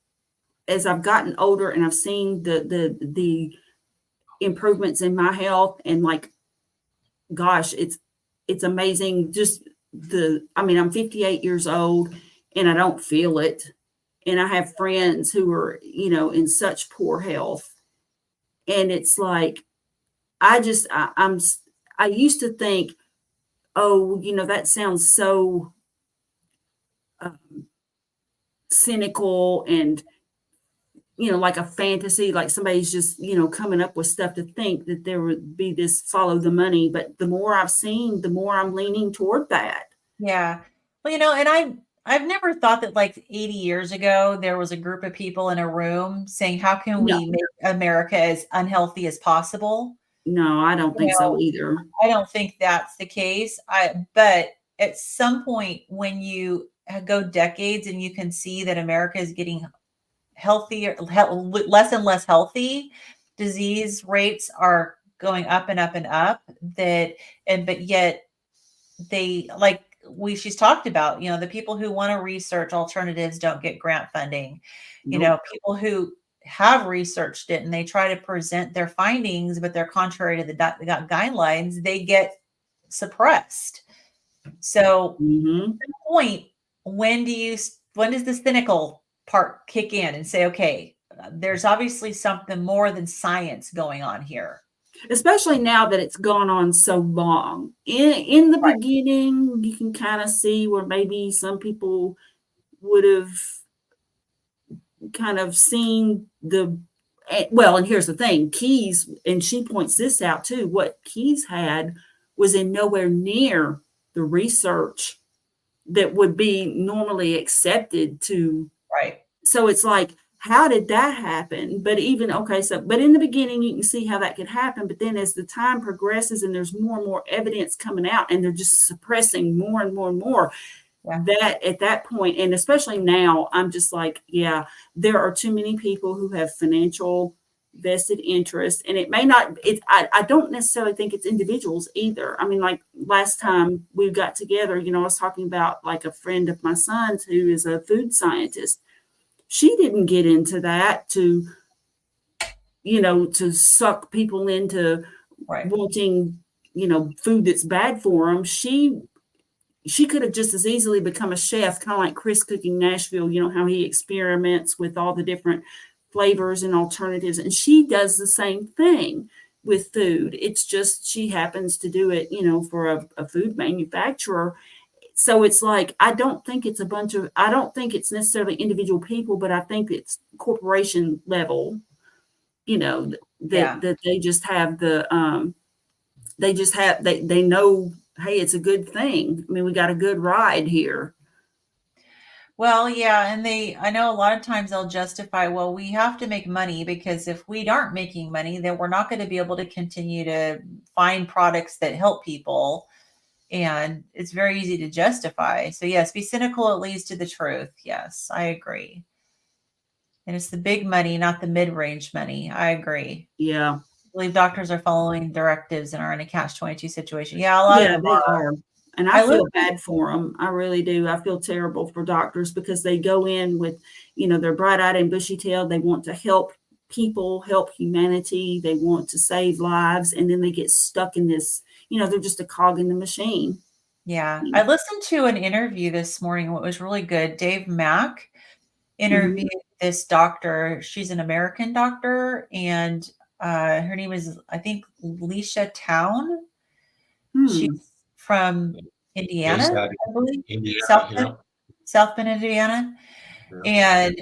as I've gotten older and I've seen the improvements in my health, and like, gosh, it's amazing. Just I'm 58 years old and I don't feel it. And I have friends who are, in such poor health. And it's like, I used to think, oh, that sounds so cynical and, like a fantasy, like somebody's just, coming up with stuff to think that there would be this follow the money. But the more I've seen, the more I'm leaning toward that. Yeah. Well, and I've never thought that like 80 years ago, there was a group of people in a room saying, how can we make America as unhealthy as possible? No, I don't think so either. I don't think that's the case. But at some point when you go decades and you can see that America is getting healthier, less and less healthy, disease rates are going up and up and up, but yet they, like she's talked about, the people who want to research alternatives don't get grant funding. Nope. People who have researched it and they try to present their findings, but they're contrary to the guidelines, they get suppressed. So Mm-hmm. at the point, when does the cynical part kick in and say, okay, there's obviously something more than science going on here? Especially now that it's gone on so long. In the Right. beginning, you can kind of see where maybe some people would have kind of seen well, and here's the thing, Keys, and she points this out too, what Keys had was in nowhere near the research that would be normally accepted to. Right. So it's like, how did that happen? But but in the beginning, you can see how that could happen. But then as the time progresses and there's more and more evidence coming out and they're just suppressing more and more and more, Yeah. that at that point, and especially now, I'm just like, yeah, there are too many people who have financial vested interest. And it may not, I don't necessarily think it's individuals either. I mean, like last time we got together, I was talking about like a friend of my son's who is a food scientist. She didn't get into that to suck people into Right. wanting, food that's bad for them. She could have just as easily become a chef, kind of like Chris Cooking Nashville, how he experiments with all the different flavors and alternatives. And she does the same thing with food. It's just she happens to do it, for a food manufacturer. So it's like, I don't think it's necessarily individual people, but I think it's corporation level, that they just have they know, hey, it's a good thing. I mean, we got a good ride here. Well, yeah. And I know a lot of times they'll justify, well, we have to make money because if we aren't making money, then we're not going to be able to continue to find products that help people. And it's very easy to justify. So yes, be cynical, it leads to the truth. Yes, I agree. And it's the big money, not the mid-range money. I agree. Yeah. I believe doctors are following directives and are in a catch-22 situation. Yeah, a lot of them they are. And I feel bad for them. I really do. I feel terrible for doctors because they go in with, they're bright-eyed and bushy-tailed. They want to help people, help humanity. They want to save lives. And then they get stuck in this, they're just a cog in the machine. Yeah. I listened to an interview this morning. What was really good. Dave Mack interviewed this doctor. She's an American doctor, and her name is, I think, Leisha Town. She's from Indiana, I believe. South Bend, Indiana. Yeah. And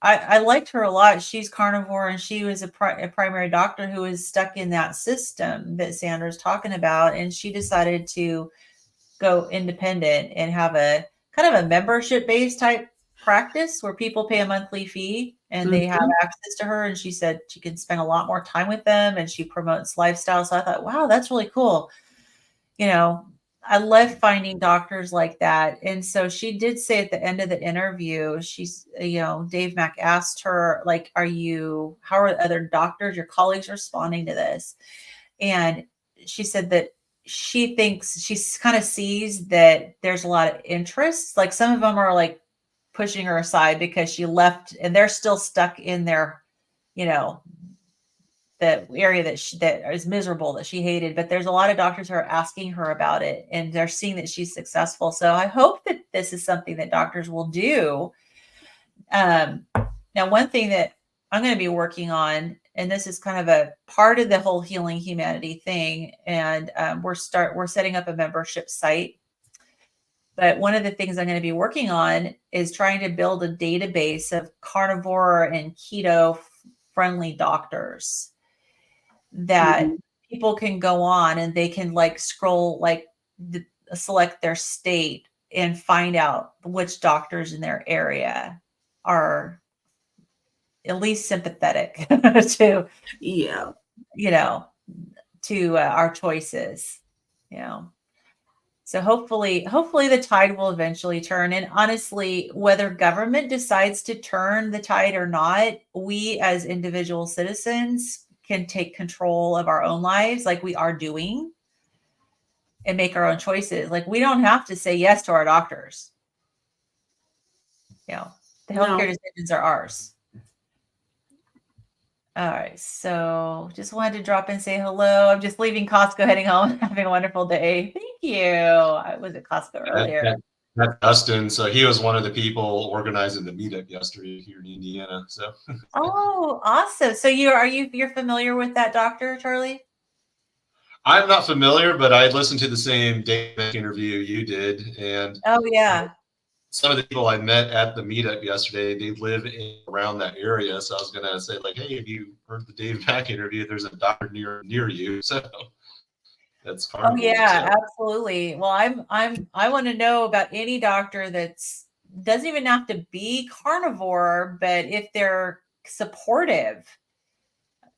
I liked her a lot. She's carnivore, and she was a primary doctor who was stuck in that system that Sandra's talking about. And she decided to go independent and have a kind of a membership-based type practice where people pay a monthly fee and they have access to her. And she said she can spend a lot more time with them, and she promotes lifestyle. So I thought, wow, that's really cool. I love finding doctors like that. And so she did say at the end of the interview, Dave Mack asked her, like, how are other doctors, your colleagues, responding to this? And she said that she kind of sees that there's a lot of interest. Like some of them are like pushing her aside because she left and they're still stuck in their, the area that is miserable, that she hated. But there's a lot of doctors who are asking her about it, and they're seeing that she's successful. So I hope that this is something that doctors will do. Now, one thing that I'm going to be working on, and this is kind of a part of the whole Healing Humanity thing, and we're setting up a membership site. But one of the things I'm going to be working on is trying to build a database of carnivore and keto friendly doctors that people can go on and they can like scroll, like select their state and find out which doctors in their area are at least sympathetic to, to our choices, So hopefully the tide will eventually turn. And honestly, whether government decides to turn the tide or not, we as individual citizens can take control of our own lives like we are doing and make our own choices. Like we don't have to say yes to our doctors. You know, the healthcare decisions are ours. All right. So just wanted to drop in and say hello. I'm just leaving Costco, heading home, having a wonderful day. Thank you. I was at Costco earlier. That's Dustin. So he was one of the people organizing the meetup yesterday here in Indiana. So. Oh, awesome. So you're familiar with that doctor, Charlie? I'm not familiar, but I listened to the same Dave interview you did. And oh yeah. Some of the people I met at the meetup yesterday, they live around that area. So I was going to say like, hey, have you heard the Dave Mack interview? There's a doctor near you. So that's Carnivore. Oh yeah, so. Absolutely. Well, I want to know about any doctor that's doesn't even have to be carnivore, but if they're supportive.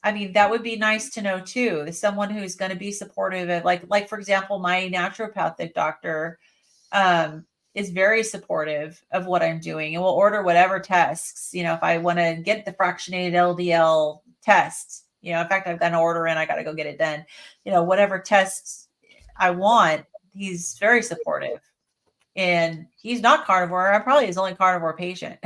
I mean, that would be nice to know too. Someone who's going to be supportive of like for example, my naturopathic doctor is very supportive of what I'm doing and will order whatever tests, if I want to get the fractionated LDL test, in fact, I've got an order in, I got to go get it done, whatever tests I want, he's very supportive. And he's not carnivore. I'm probably his only carnivore patient,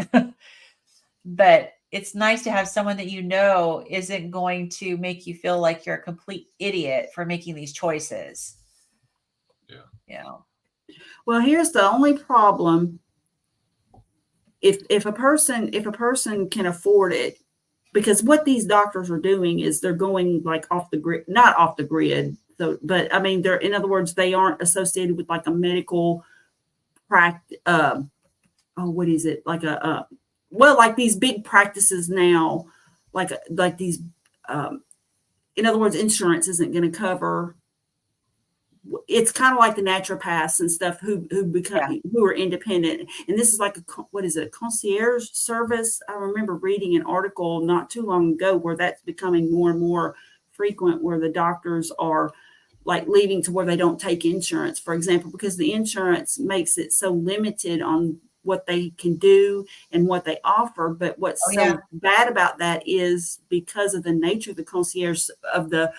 but it's nice to have someone that isn't going to make you feel like you're a complete idiot for making these choices. Yeah. Well, here's the only problem. If a person can afford it, because what these doctors are doing is they're going like off the grid, not off the grid. So, but I mean, in other words, they aren't associated with like a medical practice. What is it? Like like these big practices now, like these. In other words, insurance isn't going to cover. It's kind of like the naturopaths and stuff who are independent. And this is like a concierge service. I remember reading an article not too long ago where that's becoming more and more frequent, where the doctors are like leaving to where they don't take insurance, for example, because the insurance makes it so limited on what they can do and what they offer. But what's bad about that is because of the nature of the concierge of the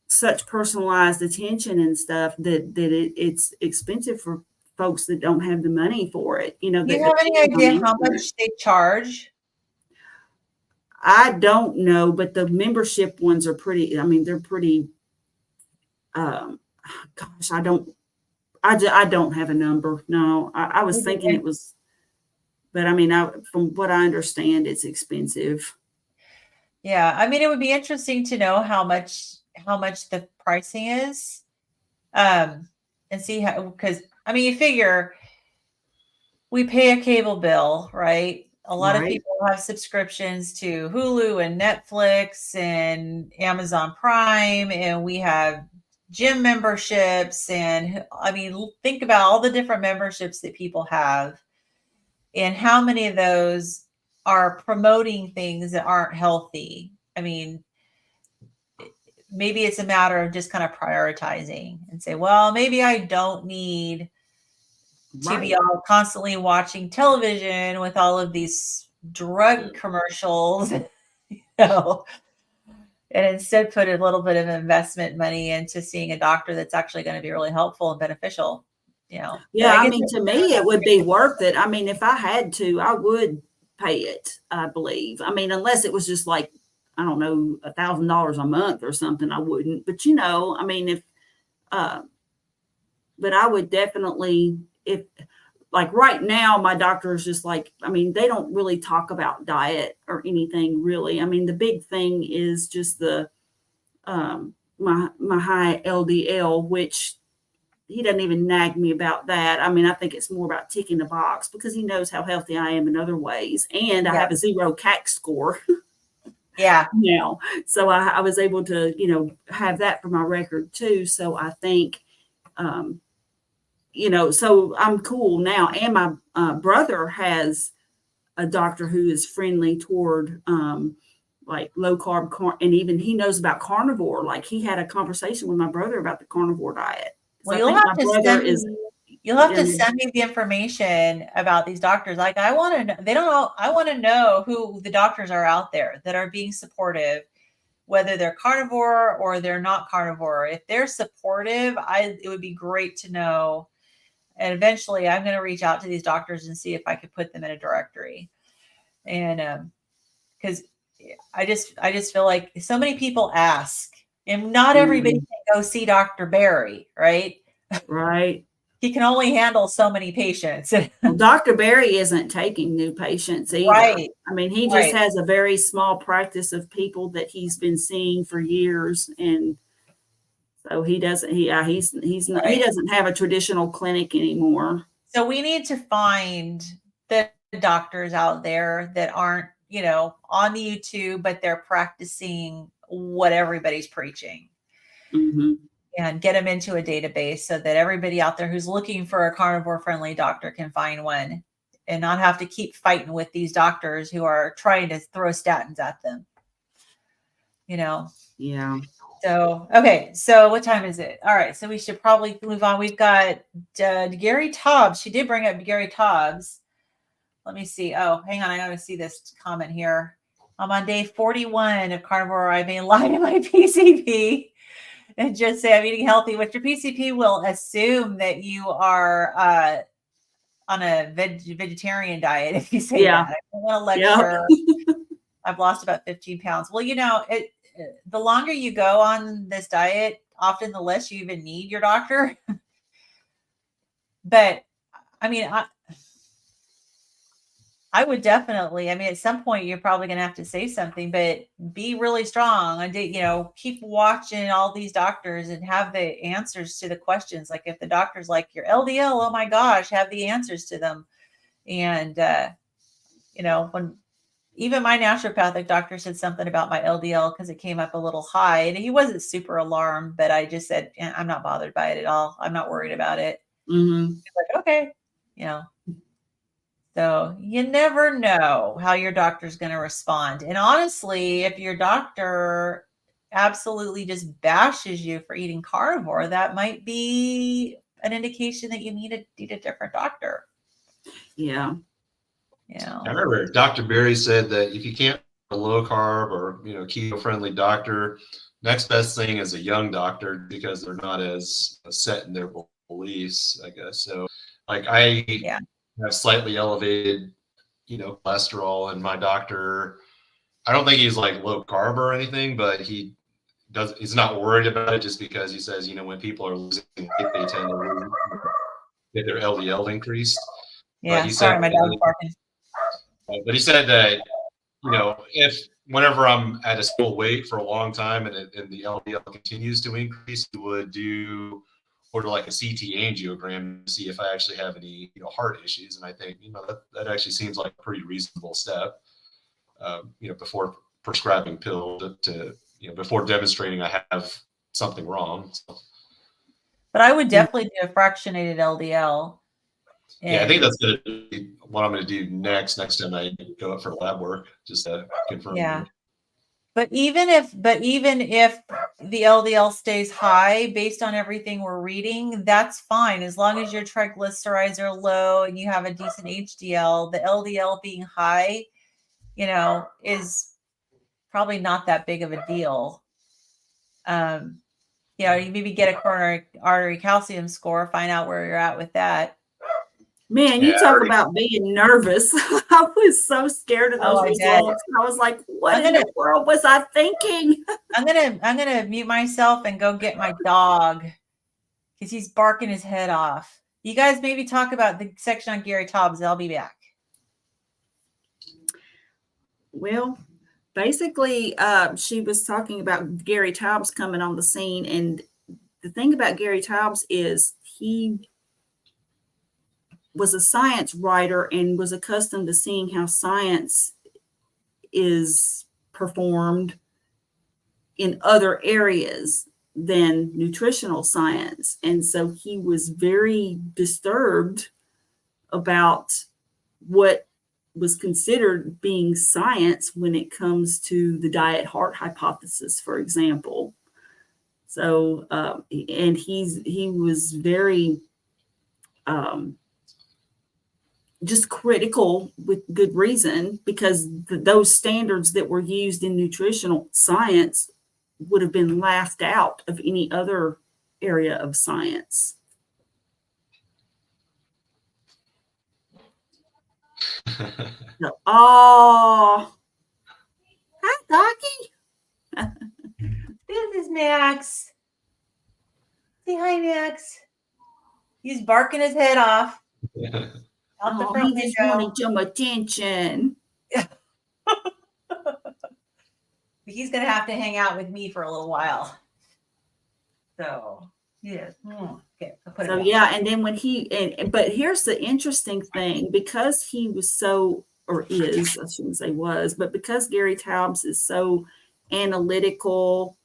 such personalized attention and stuff that it's expensive for folks that don't have the money for it. Do you have any idea how much they charge? I don't know, but the membership ones are pretty. I mean, they're pretty. Gosh, I don't have a number. No, I was thinking it was, but I mean, from what I understand, it's expensive. Yeah, I mean, it would be interesting to know how much the pricing is, and see how, because I mean, you figure we pay a cable bill, right? A lot of people have subscriptions to Hulu and Netflix and Amazon Prime, and we have gym memberships. And I mean, think about all the different memberships that people have and how many of those are promoting things that aren't healthy. I mean, maybe it's a matter of just kind of prioritizing and say, well, maybe I don't need to be all constantly watching television with all of these drug commercials, and instead put a little bit of investment money into seeing a doctor that's actually going to be really helpful and beneficial. Yeah, I mean, to me, it would be worth it. I mean, if I had to, I would pay it, I believe. I mean, unless it was just like, I don't know, $1,000 a month or something, I wouldn't. But, I mean, but I would definitely, if like right now, my doctor is just like, I mean, they don't really talk about diet or anything really. I mean, the big thing is just the, my high LDL, which he doesn't even nag me about that. I mean, I think it's more about ticking the box because he knows how healthy I am in other ways. And I have a 0 CAC score. Now, so I was able to, have that for my record too. So I think, so I'm cool now. And my brother has a doctor who is friendly toward like low carb, and even he knows about carnivore. Like he had a conversation with my brother about the carnivore diet. Well, I you'll think have my to brother send is me. You'll have to in. send me the information about these doctors. Like, I want to know. They don't all. I want to know who the doctors are out there that are being supportive, whether they're carnivore or they're not carnivore. If they're supportive, it would be great to know. And eventually, I'm going to reach out to these doctors and see if I could put them in a directory. And because I just feel like so many people ask, and not everybody can go see Dr. Barry, right? Right. He can only handle so many patients. Well, Dr. Barry isn't taking new patients either. Right. I mean, he just has a very small practice of people that he's been seeing for years, and so he doesn't. He doesn't have a traditional clinic anymore. So we need to find the doctors out there that aren't, on the YouTube, but they're practicing what everybody's preaching. Mm-hmm. And get them into a database so that everybody out there who's looking for a carnivore friendly doctor can find one and not have to keep fighting with these doctors who are trying to throw statins at them. Yeah. So, okay. So what time is it? All right. So we should probably move on. We've got Gary Taubes. She did bring up Gary Taubes. Let me see. Oh, hang on. I got to see this comment here. I'm on day 41 of carnivore. I may lie to my PCP and just say I'm eating healthy, which your PCP will assume that you are on a vegetarian diet if you say that. I don't want to lecture. I've lost about 15 pounds. Well, the longer you go on this diet, often the less you even need your doctor. But I mean, I would definitely, at some point you're probably going to have to say something, but be really strong and, keep watching all these doctors and have the answers to the questions. Like if the doctor's like your LDL, oh my gosh, have the answers to them. And, when even my naturopathic doctor said something about my LDL because it came up a little high and he wasn't super alarmed, but I just said, I'm not bothered by it at all. I'm not worried about it. Mm-hmm. Like, okay, So you never know how your doctor's going to respond. And honestly, if your doctor absolutely just bashes you for eating carnivore, that might be an indication that you need a different doctor. Yeah. I remember Dr. Barry said that if you can't find a low carb or keto friendly doctor, next best thing is a young doctor because they're not as set in their beliefs, I guess. So like I have slightly elevated cholesterol, and my doctor, I don't think he's like low carb or anything, but he's not worried about it just because he says, when people are losing weight, they tend to get their LDL increased. Yeah, but he sorry, said, my dog's barking. But he said that, if whenever I'm at a stable weight for a long time and the LDL continues to increase, he would order like a CT angiogram to see if I actually have any heart issues. And I think that actually seems like a pretty reasonable step, before prescribing pills to before demonstrating I have something wrong. So. But I would definitely do a fractionated LDL. Yeah, I think that's gonna be what I'm gonna do next time I go up for lab work, just to confirm. Yeah. But even if the LDL stays high based on everything we're reading, that's fine. As long as your triglycerides are low and you have a decent HDL, the LDL being high, is probably not that big of a deal. You maybe get a coronary artery calcium score, find out where you're at with that. Man, you talk about being nervous. I was so scared of those results. I was like, what in the world was I thinking? I'm gonna mute myself and go get my dog because he's barking his head off. You guys maybe talk about the section on Gary Taubes. I'll be back. Well, basically, she was talking about Gary Taubes coming on the scene. And the thing about Gary Taubes is he was a science writer and was accustomed to seeing how science is performed in other areas than nutritional science. And so he was very disturbed about what was considered being science when it comes to the diet heart hypothesis, for example. So, and he was very just critical with good reason, because those standards that were used in nutritional science would have been laughed out of any other area of science. So, oh, hi, Docky. This is Max. Say hi, Max. He's barking his head off out the front He just window. wanted some attention. He's gonna have to hang out with me for a little while. So yeah. Okay. I'll put it So back. yeah, and then when but here's the interesting thing, because he was so, or is, I shouldn't say was, but because Gary Taubes is so analytical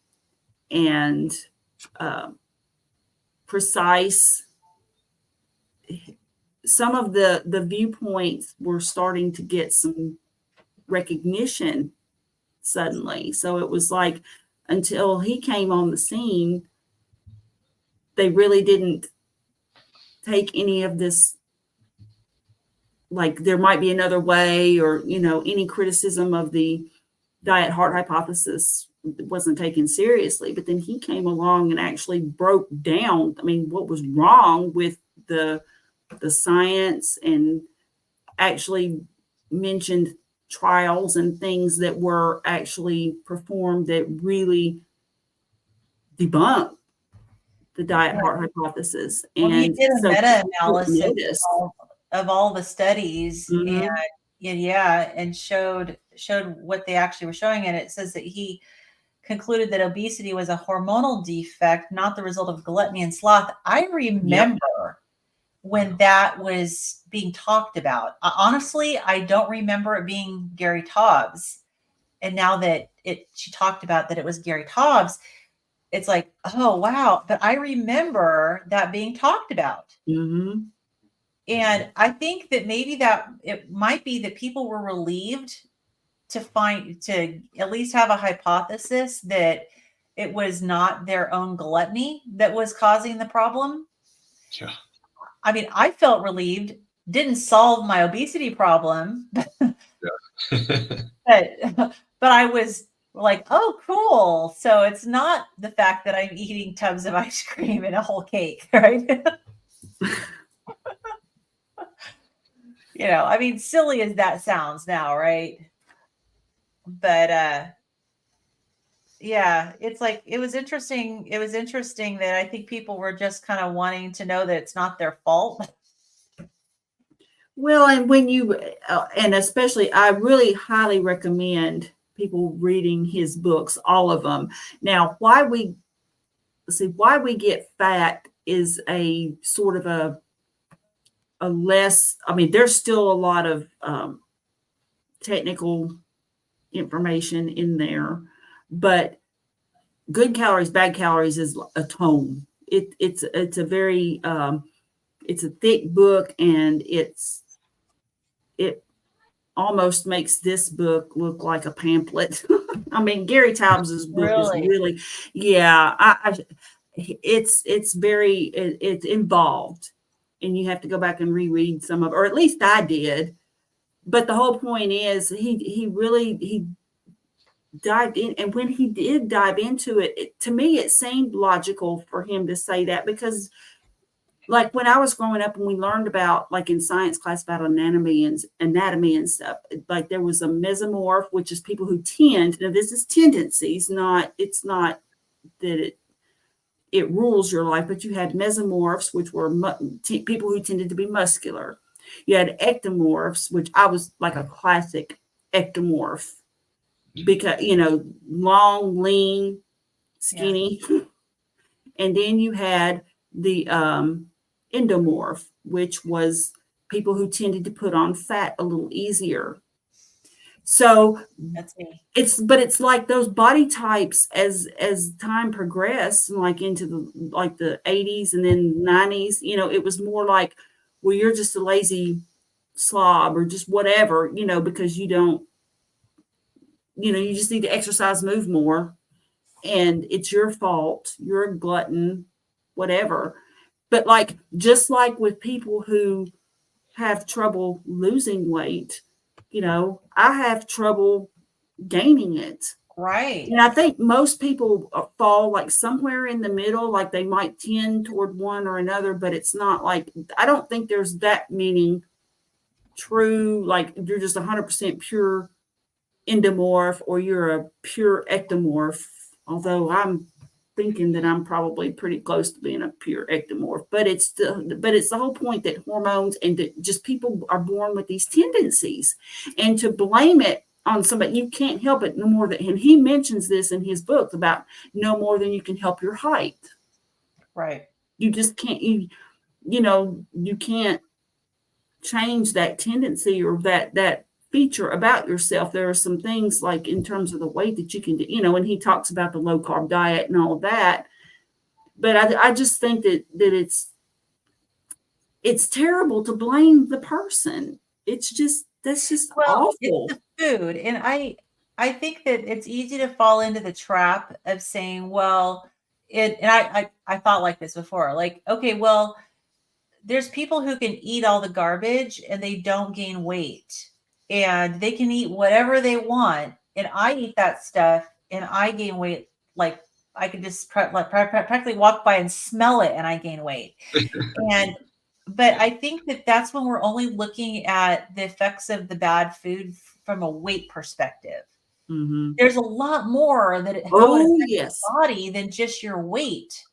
and precise, some of the viewpoints were starting to get some recognition suddenly. So it was like, until he came on the scene, they really didn't take any of this, like there might be another way, or any criticism of the diet heart hypothesis wasn't taken seriously. But then he came along and actually broke down, what was wrong with the science, and actually mentioned trials and things that were actually performed that really debunked the diet heart hypothesis. Well, he And did a so meta-analysis of all the studies, Mhm. and showed what they actually were showing. And it says that he concluded that obesity was a hormonal defect, not the result of gluttony and sloth. I remember when that was being talked about. Honestly, I don't remember it being Gary Taubes. And now that she talked about that it was Gary Taubes, it's like, oh wow. But I remember that being talked about. Mm-hmm. And I think that maybe that it might be that people were relieved to at least have a hypothesis that it was not their own gluttony that was causing the problem. Yeah. I felt relieved. Didn't solve my obesity problem, but I was like, oh, cool. So it's not the fact that I'm eating tubs of ice cream and a whole cake, right? Silly as that sounds now, right? But yeah, it's like, it was interesting. It was interesting that I think people were just kind of wanting to know that it's not their fault. Well, and when and especially, I really highly recommend people reading his books, all of them. Now, why we get fat is a sort of a less, there's still a lot of technical information in there, but good calories, bad calories is a tone. It's a very, it's a thick book, and it almost makes this book look like a pamphlet. Gary Taubes's book is really, it's very, it's involved, and you have to go back and reread some of, or at least I did. But the whole point is he really dived in, and when he did dive into it, to me, it seemed logical for him to say that, because like when I was growing up and we learned about, like in science class, about anatomy and stuff, like there was a mesomorph, which is people who tend, now this is tendencies, it's not that it rules your life, but you had mesomorphs, which were people who tended to be muscular. You had ectomorphs, which I was like a classic ectomorph, because, long, lean, skinny. Yeah. And then you had the endomorph, which was people who tended to put on fat a little easier. So that's me. It's like those body types, as time progressed, like into the 80s and then 90s, it was more like, well, you're just a lazy slob or just whatever, because you don't, you just need to exercise, move more. and it's your fault. You're a glutton, whatever. But like, just like with people who have trouble losing weight, I have trouble gaining it. Right. And I think most people fall like somewhere in the middle, like they might tend toward one or another, but it's not like, I don't think there's that many true, like you're just 100% pure endomorph or you're a pure ectomorph, although I'm thinking that I'm probably pretty close to being a pure ectomorph. But it's the whole point that hormones and that just people are born with these tendencies, and to blame it on somebody, you can't help it no more than, and he mentions this in his book about no more than you can help your height. Right. You just can't, you can't change that tendency or that feature about yourself. There are some things like in terms of the weight that you can do, and he talks about the low carb diet and all of that. But I just think that it's terrible to blame the person. That's just awful. It's the food. And I think that it's easy to fall into the trap of saying, well, I thought like this before, like, okay, well, there's people who can eat all the garbage and they don't gain weight, and they can eat whatever they want. And I eat that stuff and I gain weight. Like I could just practically walk by and smell it and I gain weight. But I think that that's when we're only looking at the effects of the bad food from a weight perspective. Mm-hmm. There's a lot more that it affects your body than just your weight.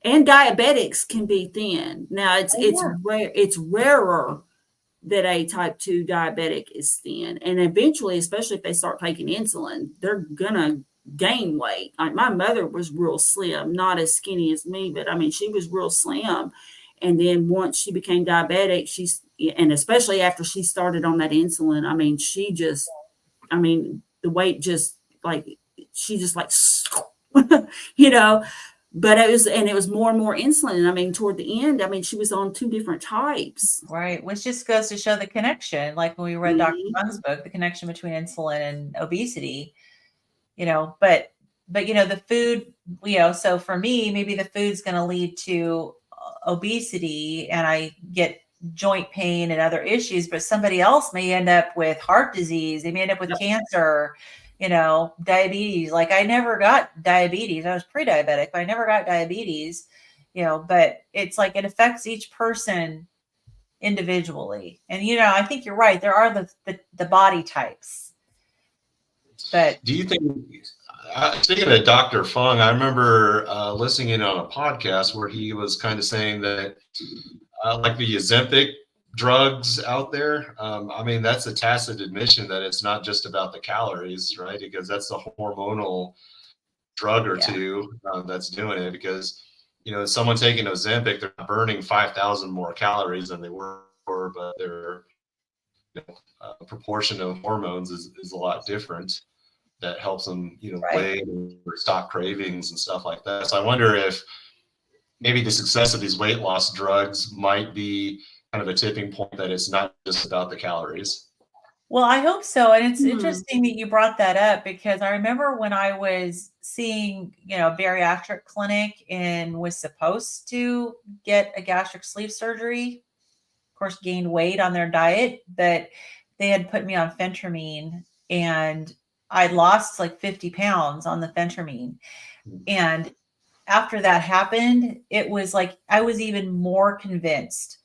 And diabetics can be thin. Now it's rarer that a type 2 diabetic is thin. And eventually, especially if they start taking insulin, they're gonna gain weight. Like my mother was real slim, not as skinny as me, but I mean, she was real slim. And then once she became diabetic, and especially after she started on that insulin, I mean, the weight just like, she just like, but it was more and more insulin. And I mean, toward the end, I mean, she was on 2 different types. Right. Which just goes to show the connection. Like when we read Dr. Young's book, the connection between insulin and obesity, but the food, so for me, maybe the food's going to lead to obesity and I get joint pain and other issues, but somebody else may end up with heart disease. They may end up with cancer, diabetes. Like I never got diabetes. I was pre-diabetic, but I never got diabetes, but it's like it affects each person individually. And, I think you're right. There are the body types. But do you think, speaking of Dr. Fung, I remember listening in on a podcast where he was kind of saying that like the Ozempic drugs out there, I mean, that's a tacit admission that it's not just about the calories, right? Because that's the hormonal drug or two that's doing it. Because, someone taking Ozempic, they're burning 5,000 more calories than they were, but their proportion of hormones is a lot different. That helps them, weigh or stop cravings and stuff like that. So I wonder if maybe the success of these weight loss drugs might be kind of a tipping point that it's not just about the calories. Well, I hope so. And it's interesting that you brought that up, because I remember when I was seeing, a bariatric clinic and was supposed to get a gastric sleeve surgery, of course, gained weight on their diet, but they had put me on phentermine and I lost like 50 pounds on the phentermine. And after that happened, it was like, I was even more convinced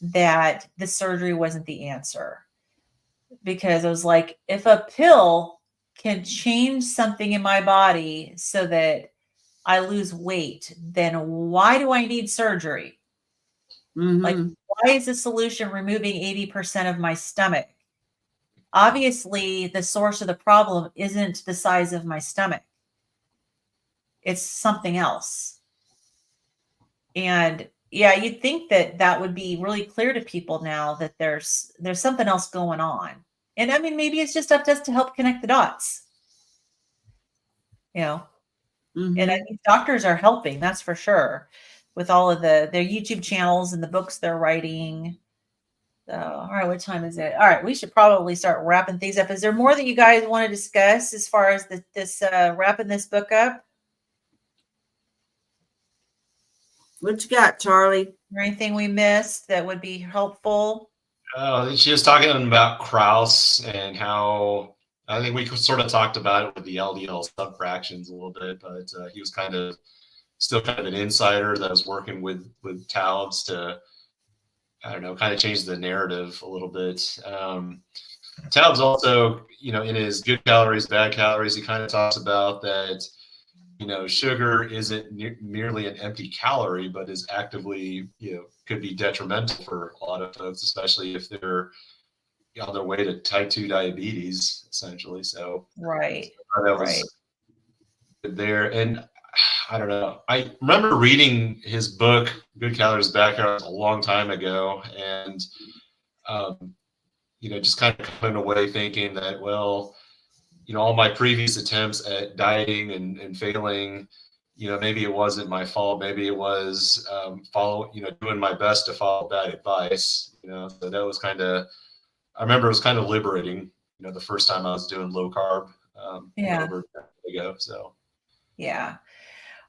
that the surgery wasn't the answer, because I was like, if a pill can change something in my body so that I lose weight, then why do I need surgery? Like, why is the solution removing 80% of my stomach? Obviously, the source of the problem isn't the size of my stomach. It's something else. And you'd think that would be really clear to people now, that there's something else going on. And I mean, maybe it's just up to us to help connect the dots. And I think doctors are helping, that's for sure, with all of their YouTube channels and the books they're writing. So, all right, what time is it? All right, we should probably start wrapping things up. Is there more that you guys want to discuss as far as this wrapping this book up? What you got, Charlie? Or anything we missed that would be helpful? She was talking about Krauss and how I think we sort of talked about it with the LDL subfractions a little bit, but he was still kind of an insider that was working with Taubes to, I don't know, kind of change the narrative a little bit. Taubes also, in his good calories, bad calories, he kind of talks about that, sugar isn't merely an empty calorie, but is actively, could be detrimental for a lot of folks, especially if they're on their way to type 2 diabetes, essentially. So Right. that was there. And I don't know. I remember reading his book, Good Calories, Bad Calories, a long time ago. And, just kind of coming away thinking that, well, all my previous attempts at dieting and failing, maybe it wasn't my fault. Maybe it was doing my best to follow bad advice. So that was I remember it was kind of liberating. The first time I was doing low carb over a decade ago. So yeah.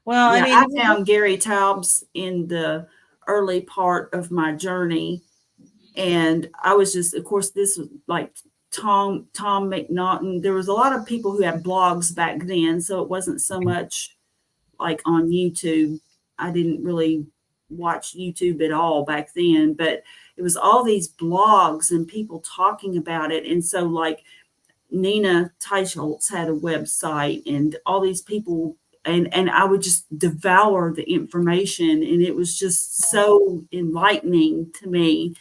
Well, yeah, I mean, I found Gary Taubes in the early part of my journey, and I was just, of course, this was like Tom McNaughton. There was a lot of people who had blogs back then, so it wasn't so much like on YouTube. I didn't really watch YouTube at all back then, but it was all these blogs and people talking about it. And so like Nina Teicholz had a website and all these people, and I would just devour the information, and it was just so enlightening to me.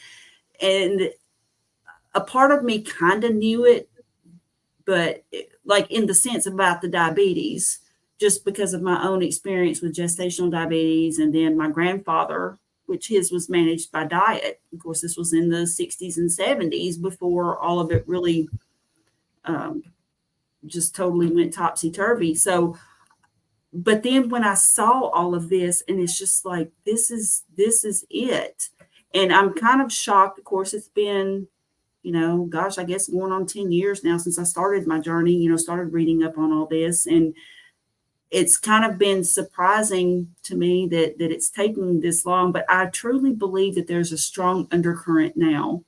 And a part of me kind of knew it, but like in the sense about the diabetes, just because of my own experience with gestational diabetes, and then my grandfather, which his was managed by diet. Of course, this was in the 60s and 70s before all of it really just totally went topsy-turvy. So, but then when I saw all of this, and it's just like, this is it. And I'm kind of shocked. Of course, it's been, gosh, I guess going on 10 years now since I started my journey, started reading up on all this. And it's kind of been surprising to me that it's taken this long, but I truly believe that there's a strong undercurrent now.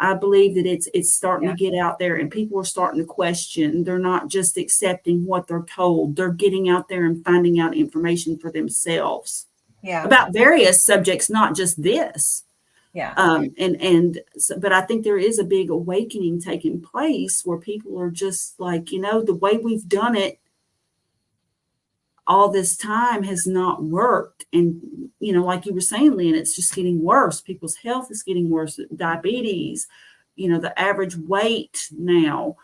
I believe that it's starting to get out there, and people are starting to question. They're not just accepting what they're told. They're getting out there and finding out information for themselves about various subjects, not just this. Yeah. But I think there is a big awakening taking place where people are just like, the way we've done it all this time has not worked. And, like you were saying, Lynn, it's just getting worse. People's health is getting worse. Diabetes, the average weight now,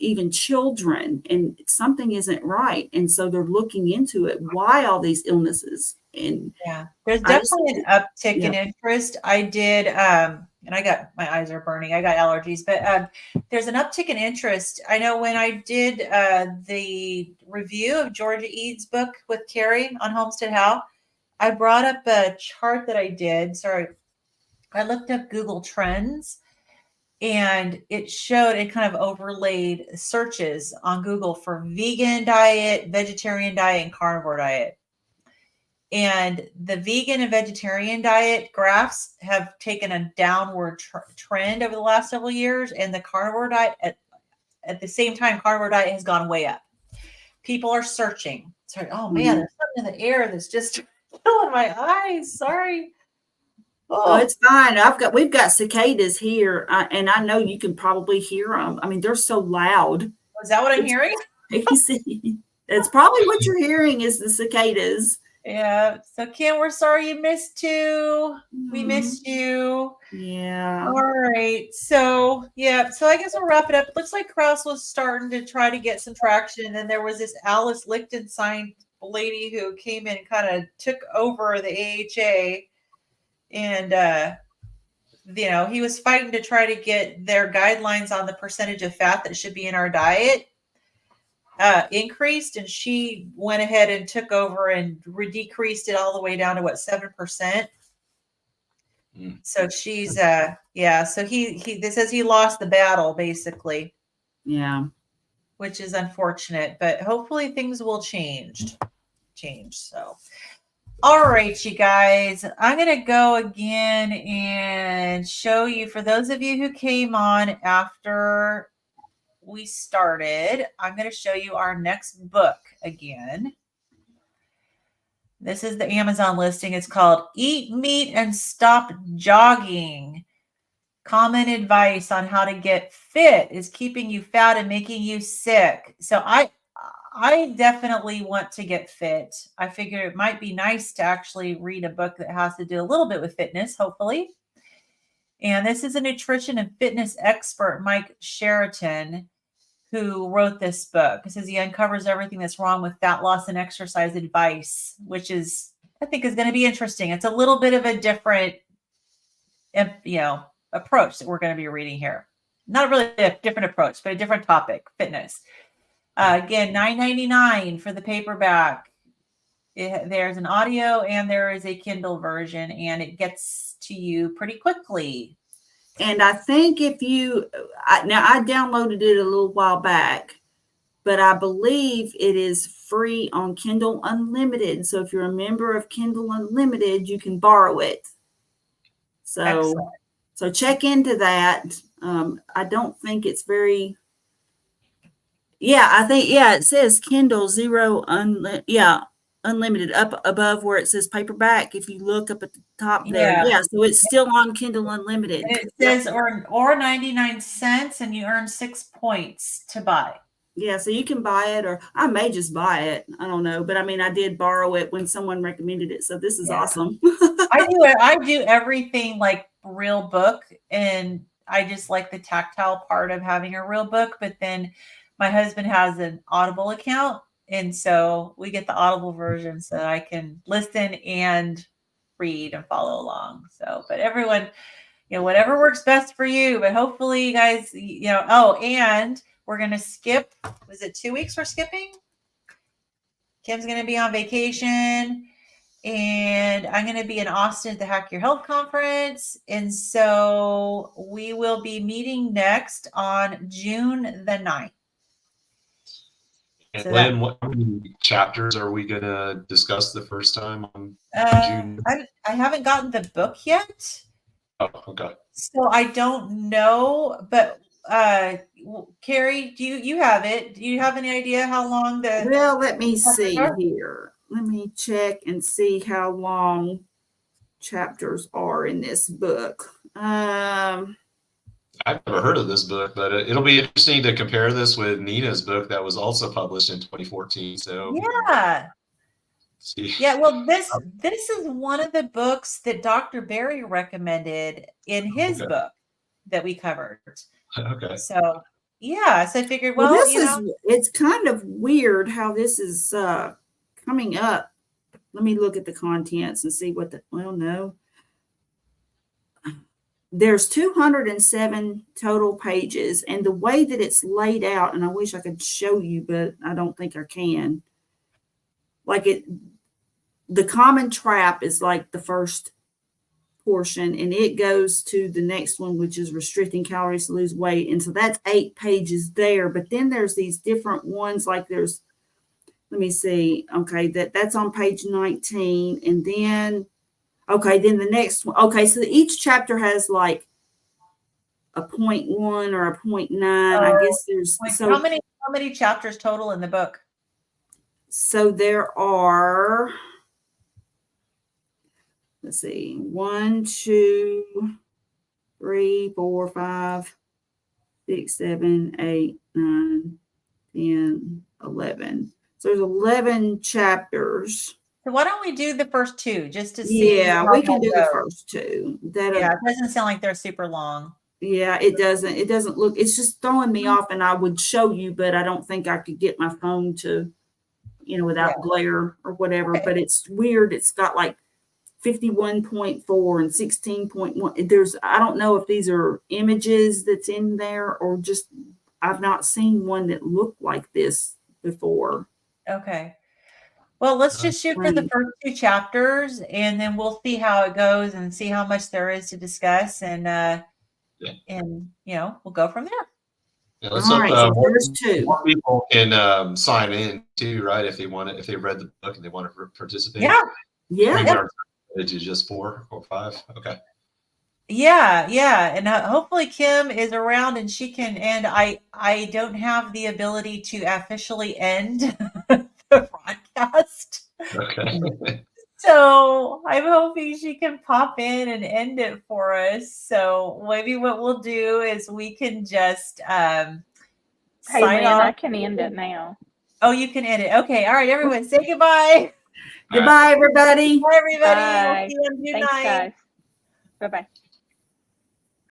even children, and something isn't right. And so they're looking into it. Why all these illnesses? And there's definitely an uptick in interest. I did, and my eyes are burning. I got allergies, but there's an uptick in interest. I know when I did the review of Georgia Eads' book with Carrie on Homestead How, I brought up a chart that I did. Sorry, I looked up Google Trends, and it kind of overlaid searches on Google for vegan diet, vegetarian diet, and carnivore diet. And the vegan and vegetarian diet graphs have taken a downward trend over the last several years. And the carnivore diet, at the same time, carnivore diet has gone way up. People are searching. Sorry. Oh, man, there's something in the air that's just killing my eyes. Sorry. Oh, it's fine. We've got cicadas here, and I know you can probably hear them. I mean, they're so loud. Is that what I'm hearing? Crazy. That's probably what you're hearing is the cicadas. Yeah. So Kim, we're sorry you missed too. We missed you. Yeah. All right. So So I guess we'll wrap it up. It looks like Krauss was starting to try to get some traction. And then there was this Alice Lichtenstein lady who came in and kind of took over the AHA. And he was fighting to try to get their guidelines on the percentage of fat that should be in our diet increased, and she went ahead and took over and decreased it all the way down to 7%. So she's so this says he lost the battle basically. Yeah, which is unfortunate, but hopefully things will change. So All right, you guys, I'm going to go again and show you, for those of you who came on after we started, I'm going to show you our next book again. This is the Amazon listing. It's called Eat Meat and Stop Jogging. Common advice on how to get fit is keeping you fat and making you sick. So I definitely want to get fit. I figured it might be nice to actually read a book that has to do a little bit with fitness, hopefully. And this is a nutrition and fitness expert, Mike Sheraton, who wrote this book. It says he uncovers everything that's wrong with fat loss and exercise advice, which is, I think, is going to be interesting. It's a little bit of a different, approach that we're going to be reading here. Not really a different approach, but a different topic, fitness. Again, $9.99 for the paperback. There's an audio and there is a Kindle version, and it gets to you pretty quickly. And I think I downloaded it a little while back, but I believe it is free on Kindle Unlimited. So if you're a member of Kindle Unlimited, you can borrow it. Excellent. So check into that. I don't think it's very. Yeah, it says Kindle Unlimited up above where it says paperback. If you look up at the top there, so it's still on Kindle Unlimited. And it says or 99 cents, and you earn 6 points to buy. Yeah, so you can buy it, or I may just buy it. I don't know, but I mean, I did borrow it when someone recommended it, so this is awesome. I do everything like real book, and I just like the tactile part of having a real book. But then my husband has an Audible account, and so we get the Audible version so that I can listen and read and follow along. So, but everyone, whatever works best for you. But hopefully, you guys, and we're going to skip. Was it 2 weeks we're skipping? Kim's going to be on vacation, and I'm going to be in Austin at the Hack Your Health conference. And so we will be meeting next on June the 9th. And Lynn, what many chapters are we going to discuss the first time on June? I haven't gotten the book yet. Oh, okay. So I don't know, but Carrie, do you have it? Do you have any idea how long the? Well, let me see here. Let me check and see how long chapters are in this book. I've never heard of this book, but it'll be interesting to compare this with Nina's book that was also published in 2014. So yeah. See. Yeah, well, this is one of the books that Dr. Barry recommended in his book that we covered. Okay. So yeah, so I figured, it's kind of weird how this is coming up. Let me look at the contents and see no. There's 207 total pages, and the way that it's laid out, and I wish I could show you, but I don't think I can. The common trap is like the first portion, and it goes to the next one, which is restricting calories to lose weight. And so that's 8 pages there. But then there's these different ones, like let me see. Okay, that's on page 19. And then, then the next one. Okay, so each chapter has like a 0.1 or a 0.9. I guess there's how many chapters total in the book? So there are, let's see, 1, 2, 3, 4, 5, 6, 7, 8, 9, 10, 11. So there's 11 chapters. So why don't we do the first 2 just to see? Yeah, we can do the first 2. It doesn't sound like they're super long. Yeah, it doesn't look, it's just throwing me off, and I would show you, but I don't think I could get my phone to, without glare or whatever. But it's weird. It's got like 51.4 and 16.1. I don't know if these are images that's in there or just, I've not seen one that looked like this before. Okay. Well, let's just shoot for the first 2 chapters, and then we'll see how it goes and see how much there is to discuss, and we'll go from there. Yeah, let's hope more people can sign in too, right? If they read the book and they want to participate. Yeah. We are to just 4 or 5. Okay. Yeah, and hopefully Kim is around and she can end. I don't have the ability to officially end the broadcast. Okay. So I'm hoping she can pop in and end it for us. So maybe what we'll do is we can just Hey, sign Lynn, I off. can end it now. Oh, you can end it. Okay. All right, everyone, say goodbye. Goodbye, everybody. Bye, everybody. We'll Bye. see you on June Thanks, 9th. guys. Bye-bye.